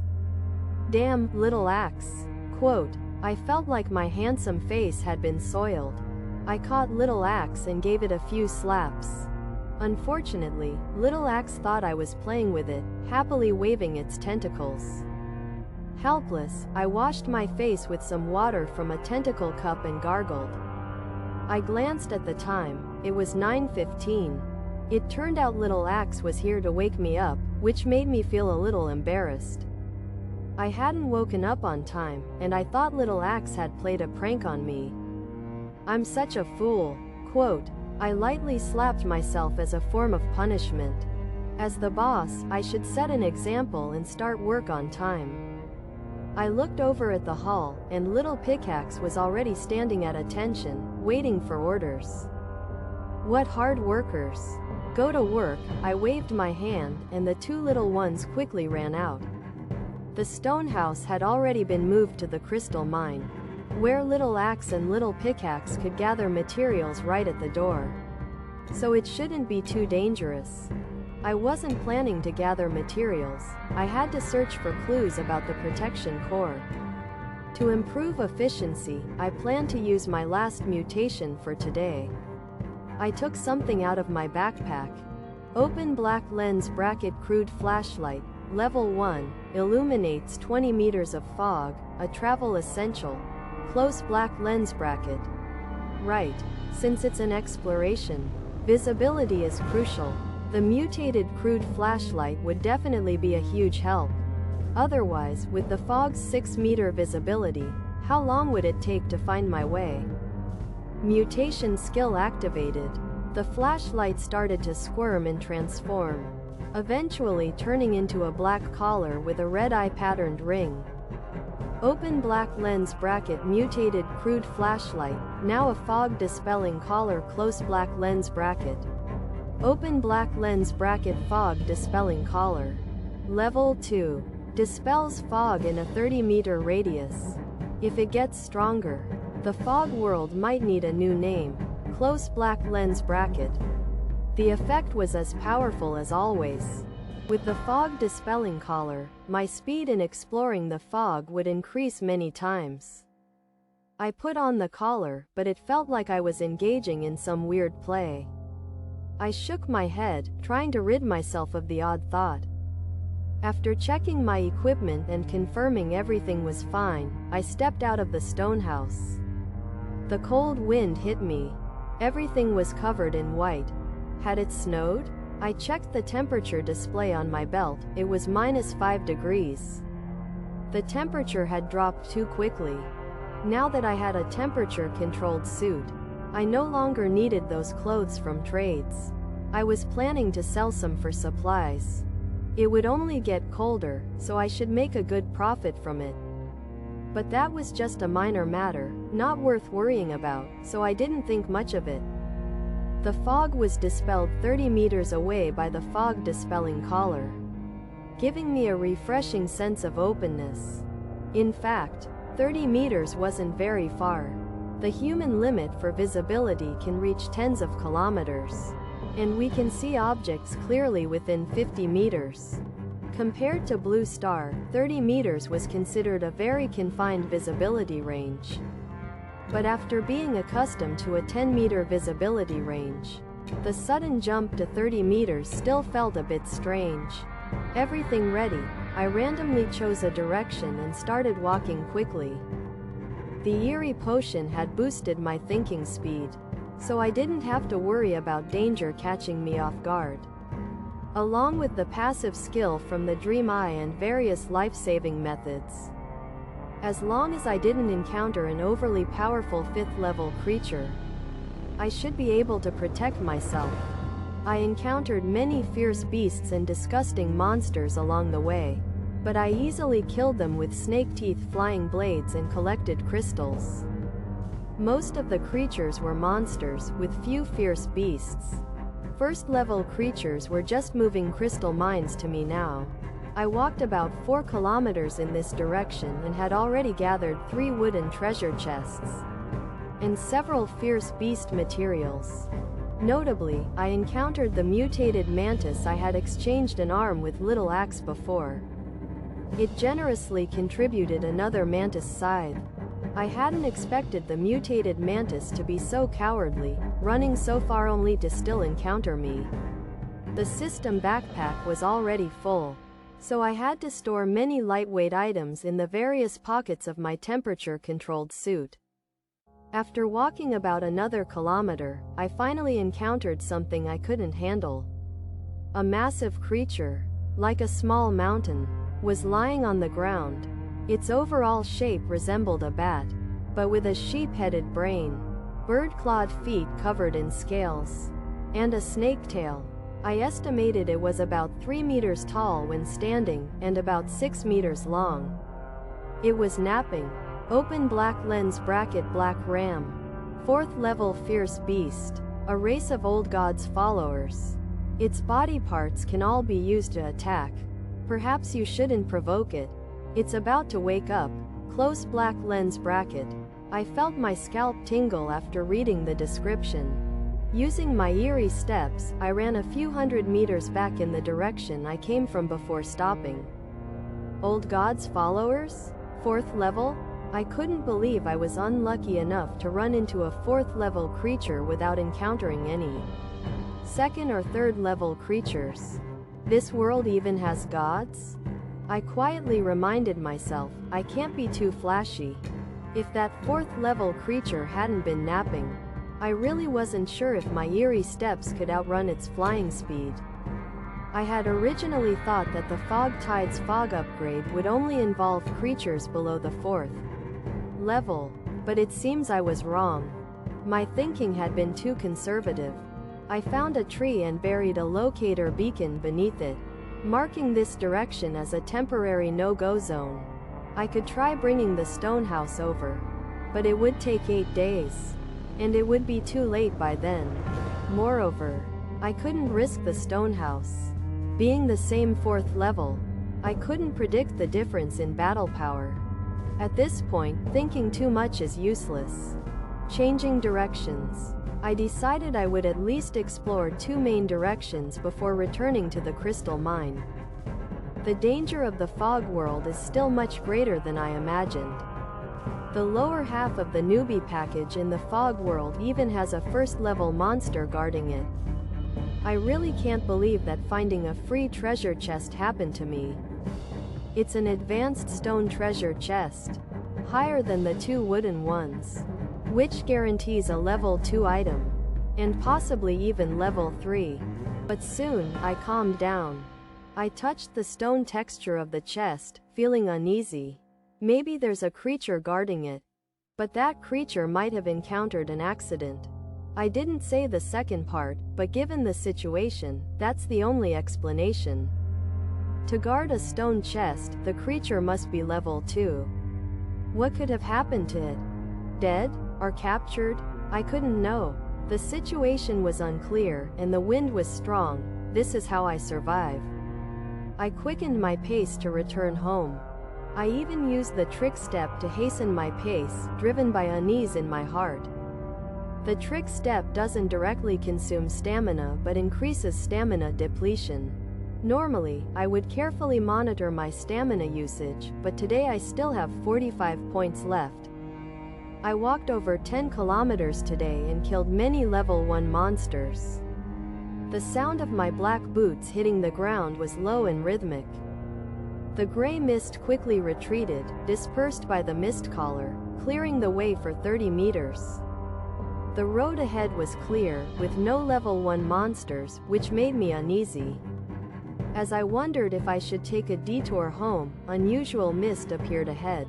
Damn, little axe. Quote, I felt like my handsome face had been soiled. I caught Little Axe and gave it a few slaps. Unfortunately, Little Axe thought I was playing with it, happily waving its tentacles. Helpless, I washed my face with some water from a tentacle cup and gargled. I glanced at the time. It was 9:15. It turned out Little Axe was here to wake me up, which made me feel a little embarrassed. I hadn't woken up on time, and I thought Little Axe had played a prank on me. I'm such a fool. Quote, I lightly slapped myself as a form of punishment. As the boss, I should set an example and start work on time. I looked over at the hall, and Little Pickaxe was already standing at attention, waiting for orders. What hard workers. Go to work, I waved my hand, and the two little ones quickly ran out. The stone house had already been moved to the crystal mine, where Little Axe and Little Pickaxe could gather materials right at the door. So it shouldn't be too dangerous. I wasn't planning to gather materials. I had to search for clues about the protection core. To improve efficiency, I planned to use my last mutation for today. I took something out of my backpack. Open black lens bracket crude flashlight, level 1, illuminates 20 meters of fog, a travel essential. Close black lens bracket. Right, since it's an exploration, visibility is crucial. The mutated crude flashlight would definitely be a huge help. Otherwise, with the fog's 6-meter visibility, how long would it take to find my way? Mutation skill activated. The flashlight started to squirm and transform, eventually turning into a black collar with a red eye patterned ring. Open black lens bracket mutated crude flashlight, now a fog dispelling collar close black lens bracket. Open black lens bracket fog dispelling collar. Level 2. Dispels fog in a 30-meter radius. If it gets stronger, the fog world might need a new name. Close black lens bracket. The effect was as powerful as always. With the fog dispelling collar, my speed in exploring the fog would increase many times. I put on the collar, but it felt like I was engaging in some weird play. I shook my head, trying to rid myself of the odd thought. After checking my equipment and confirming everything was fine, I stepped out of the stone house. The cold wind hit me. Everything was covered in white. Had it snowed? I checked the temperature display on my belt. It was -5 degrees. The temperature had dropped too quickly. Now that I had a temperature-controlled suit, I no longer needed those clothes from trades. I was planning to sell some for supplies. It would only get colder, so I should make a good profit from it. But that was just a minor matter, not worth worrying about, so I didn't think much of it. The fog was dispelled 30 meters away by the fog dispelling collar, giving me a refreshing sense of openness. In fact, 30 meters wasn't very far. The human limit for visibility can reach tens of kilometers, and we can see objects clearly within 50 meters. Compared to Blue Star, 30 meters was considered a very confined visibility range. But after being accustomed to a 10-meter visibility range, the sudden jump to 30 meters still felt a bit strange. Everything ready, I randomly chose a direction and started walking quickly. The eerie potion had boosted my thinking speed, so I didn't have to worry about danger catching me off guard. Along with the passive skill from the Dream Eye and various life-saving methods. As long as I didn't encounter an overly powerful 5th-level creature, I should be able to protect myself. I encountered many fierce beasts and disgusting monsters along the way, but I easily killed them with snake teeth flying blades and collected crystals. Most of the creatures were monsters, with few fierce beasts. First-level creatures were just moving crystal mines to me now. I walked about 4 kilometers in this direction and had already gathered 3 wooden treasure chests. and several fierce beast materials. Notably, I encountered the mutated mantis I had exchanged an arm with Little Axe before. It generously contributed another mantis scythe. I hadn't expected the mutated mantis to be so cowardly, running so far only to still encounter me. The system backpack was already full, so I had to store many lightweight items in the various pockets of my temperature-controlled suit. After walking about another kilometer, I finally encountered something I couldn't handle. A massive creature, like a small mountain, was lying on the ground. Its overall shape resembled a bat, but with a sheep-headed brain, bird-clawed feet covered in scales, and a snake tail. I estimated it was about 3 meters tall when standing, and about 6 meters long. It was napping. Open black lens bracket black ram. 4th level fierce beast. A race of old gods followers. Its body parts can all be used to attack. Perhaps you shouldn't provoke it. It's about to wake up. Close black lens bracket. I felt my scalp tingle after reading the description. Using my eerie steps, I ran a few hundred meters back in the direction I came from before stopping. Old gods followers? 4th level? I couldn't believe I was unlucky enough to run into a 4th level creature without encountering any 2nd or 3rd level creatures. This world even has gods? I quietly reminded myself, I can't be too flashy. If that 4th level creature hadn't been napping, I really wasn't sure if my eerie steps could outrun its flying speed. I had originally thought that the Fog Tide's fog upgrade would only involve creatures below the 4th level, but it seems I was wrong. My thinking had been too conservative. I found a tree and buried a locator beacon beneath it, marking this direction as a temporary no-go zone. I could try bringing the stone house over, but it would take 8 days, and it would be too late by then. Moreover, I couldn't risk the stone house. Being the same 4th level, I couldn't predict the difference in battle power. At this point, thinking too much is useless. Changing directions. I decided I would at least explore 2 main directions before returning to the crystal mine. The danger of the fog world is still much greater than I imagined. The lower half of the newbie package in the fog world even has a 1st level monster guarding it. I really can't believe that finding a free treasure chest happened to me. It's an advanced stone treasure chest, higher than the 2 wooden ones, which guarantees a level 2 item, and possibly even level 3. But soon, I calmed down. I touched the stone texture of the chest, feeling uneasy. Maybe there's a creature guarding it, but that creature might have encountered an accident. I didn't say the second part, but given the situation, that's the only explanation. To guard a stone chest, the creature must be level 2. What could have happened to it? Dead? Or captured? I couldn't know. The situation was unclear, and the wind was strong. This is how I survive. I quickened my pace to return home. I even used the trick step to hasten my pace, driven by unease in my heart. The trick step doesn't directly consume stamina but increases stamina depletion. Normally, I would carefully monitor my stamina usage, but today I still have 45 points left. I walked over 10 kilometers today and killed many level 1 monsters. The sound of my black boots hitting the ground was low and rhythmic. The gray mist quickly retreated, dispersed by the mist collar, clearing the way for 30 meters. The road ahead was clear, with no level 1 monsters, which made me uneasy. As I wondered if I should take a detour home, unusual mist appeared ahead.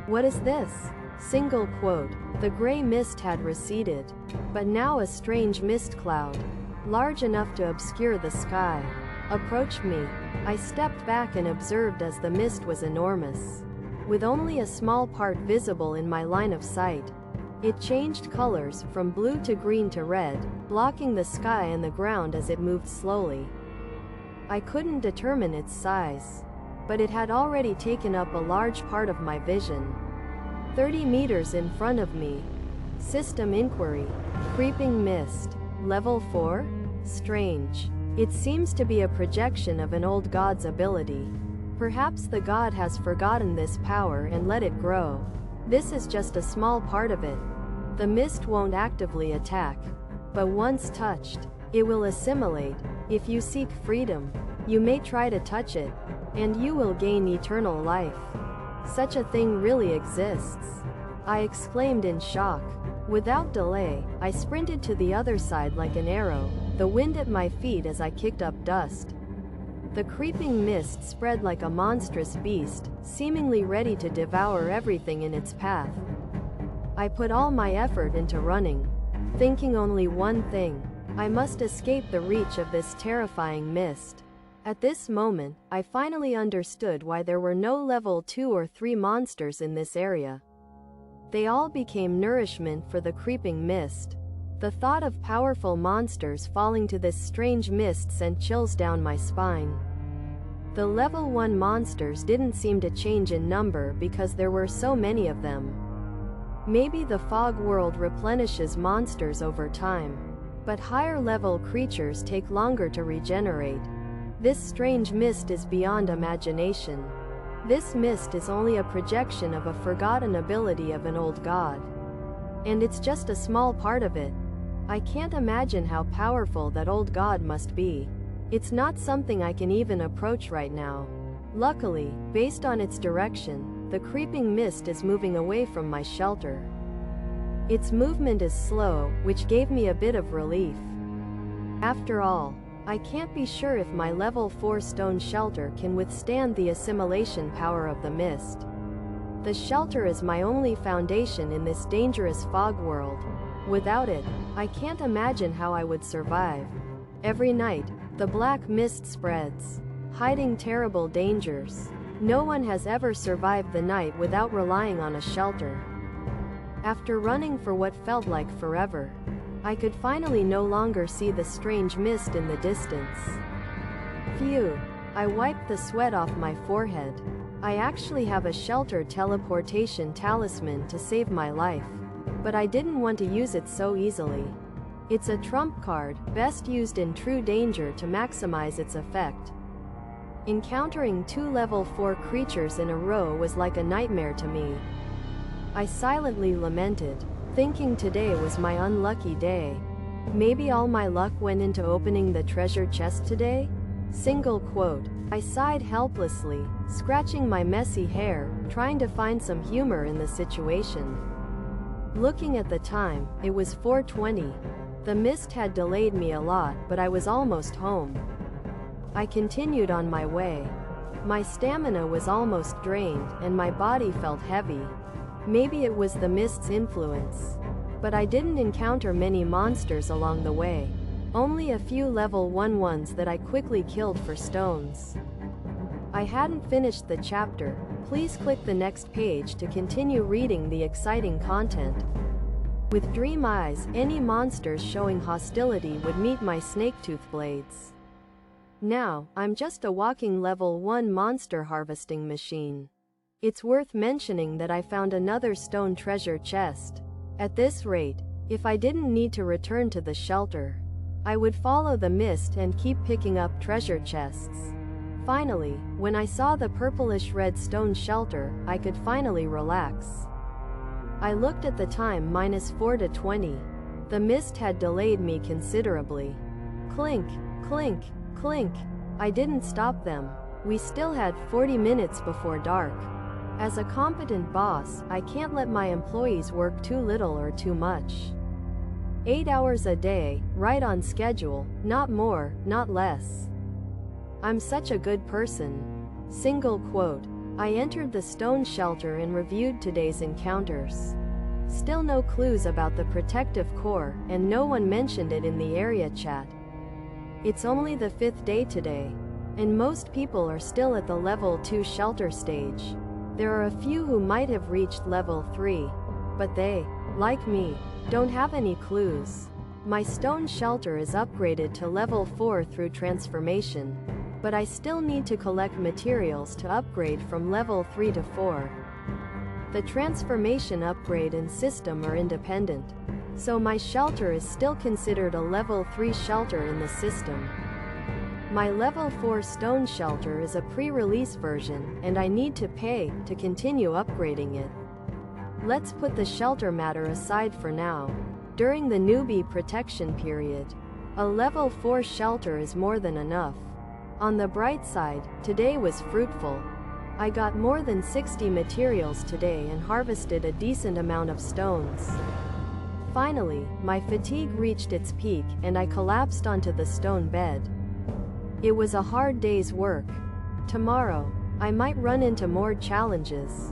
What is this? Single quote. The gray mist had receded, but now a strange mist cloud, large enough to obscure the sky, approached me. I stepped back and observed as the mist was enormous, with only a small part visible in my line of sight. It changed colors, from blue to green to red, blocking the sky and the ground as it moved slowly. I couldn't determine its size, but it had already taken up a large part of my vision. 30 meters in front of me, System inquiry. Creeping mist. Level 4? Strange. It seems to be a projection of an old god's ability. Perhaps the god has forgotten this power and let it grow. This is just a small part of it. The mist won't actively attack, but once touched, it will assimilate. If you seek freedom, you may try to touch it, and you will gain eternal life. Such a thing really exists. I exclaimed in shock. Without delay, I sprinted to the other side like an arrow, the wind at my feet as I kicked up dust. The creeping mist spread like a monstrous beast, seemingly ready to devour everything in its path. I put all my effort into running, thinking only one thing: I must escape the reach of this terrifying mist. At this moment, I finally understood why there were no level 2 or 3 monsters in this area. They all became nourishment for the creeping mist. The thought of powerful monsters falling to this strange mist sent chills down my spine. The level 1 monsters didn't seem to change in number because there were so many of them. Maybe the fog world replenishes monsters over time, but higher level creatures take longer to regenerate. This strange mist is beyond imagination. This mist is only a projection of a forgotten ability of an old god. And it's just a small part of it. I can't imagine how powerful that old god must be. It's not something I can even approach right now. Luckily, based on its direction, the creeping mist is moving away from my shelter. Its movement is slow, which gave me a bit of relief. After all, I can't be sure if my level 4 stone shelter can withstand the assimilation power of the mist. The shelter is my only foundation in this dangerous fog world. Without it, I can't imagine how I would survive. Every night, the black mist spreads, hiding terrible dangers. No one has ever survived the night without relying on a shelter. After running for what felt like forever, I could finally no longer see the strange mist in the distance. Phew! I wiped the sweat off my forehead. I actually have a shelter teleportation talisman to save my life, but I didn't want to use it so easily. It's a trump card, best used in true danger to maximize its effect. Encountering 2 level 4 creatures in a row was like a nightmare to me. I silently lamented, thinking today was my unlucky day. Maybe all my luck went into opening the treasure chest today? Single quote. I sighed helplessly, scratching my messy hair, trying to find some humor in the situation. Looking at the time, it was 4:20. The mist had delayed me a lot, but I was almost home. I continued on my way. My stamina was almost drained, and my body felt heavy. Maybe it was the mist's influence. But I didn't encounter many monsters along the way. Only a few level 1 ones that I quickly killed for stones. I hadn't finished the chapter. Please click the next page to continue reading the exciting content. With dream eyes, any monsters showing hostility would meet my snake-tooth blades. Now, I'm just a walking level 1 monster harvesting machine. It's worth mentioning that I found another stone treasure chest. At this rate, if I didn't need to return to the shelter, I would follow the mist and keep picking up treasure chests. Finally, when I saw the purplish-red stone shelter, I could finally relax. I looked at the time, -4:20. The mist had delayed me considerably. Clink, clink, clink. I didn't stop them. We still had 40 minutes before dark. As a competent boss, I can't let my employees work too little or too much. 8 hours a day, right on schedule, not more, not less. I'm such a good person. Single quote. I entered the stone shelter and reviewed today's encounters. Still no clues about the protective core, and no one mentioned it in the area chat. It's only the 5th day today, and most people are still at the level 2 shelter stage. There are a few who might have reached level 3, but they, like me, don't have any clues. My stone shelter is upgraded to level 4 through transformation, but I still need to collect materials to upgrade from level 3 to 4. The transformation upgrade and system are independent, so my shelter is still considered a level 3 shelter in the system. My level 4 stone shelter is a pre-release version, and I need to pay to continue upgrading it. Let's put the shelter matter aside for now. During the newbie protection period, a level 4 shelter is more than enough. On the bright side, today was fruitful. I got more than 60 materials today and harvested a decent amount of stones. Finally, my fatigue reached its peak and I collapsed onto the stone bed. It was a hard day's work. Tomorrow, I might run into more challenges.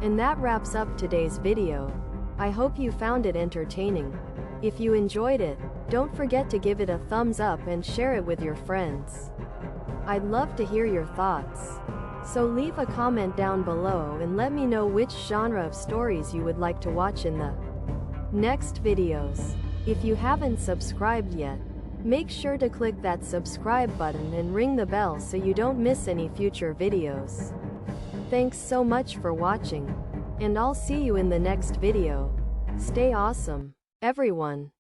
And that wraps up today's video. I hope you found it entertaining. If you enjoyed it, don't forget to give it a thumbs up and share it with your friends. I'd love to hear your thoughts. So leave a comment down below and let me know which genre of stories you would like to watch in the next videos. If you haven't subscribed yet, make sure to click that subscribe button and ring the bell so you don't miss any future videos. Thanks so much for watching, and I'll see you in the next video. Stay awesome, everyone.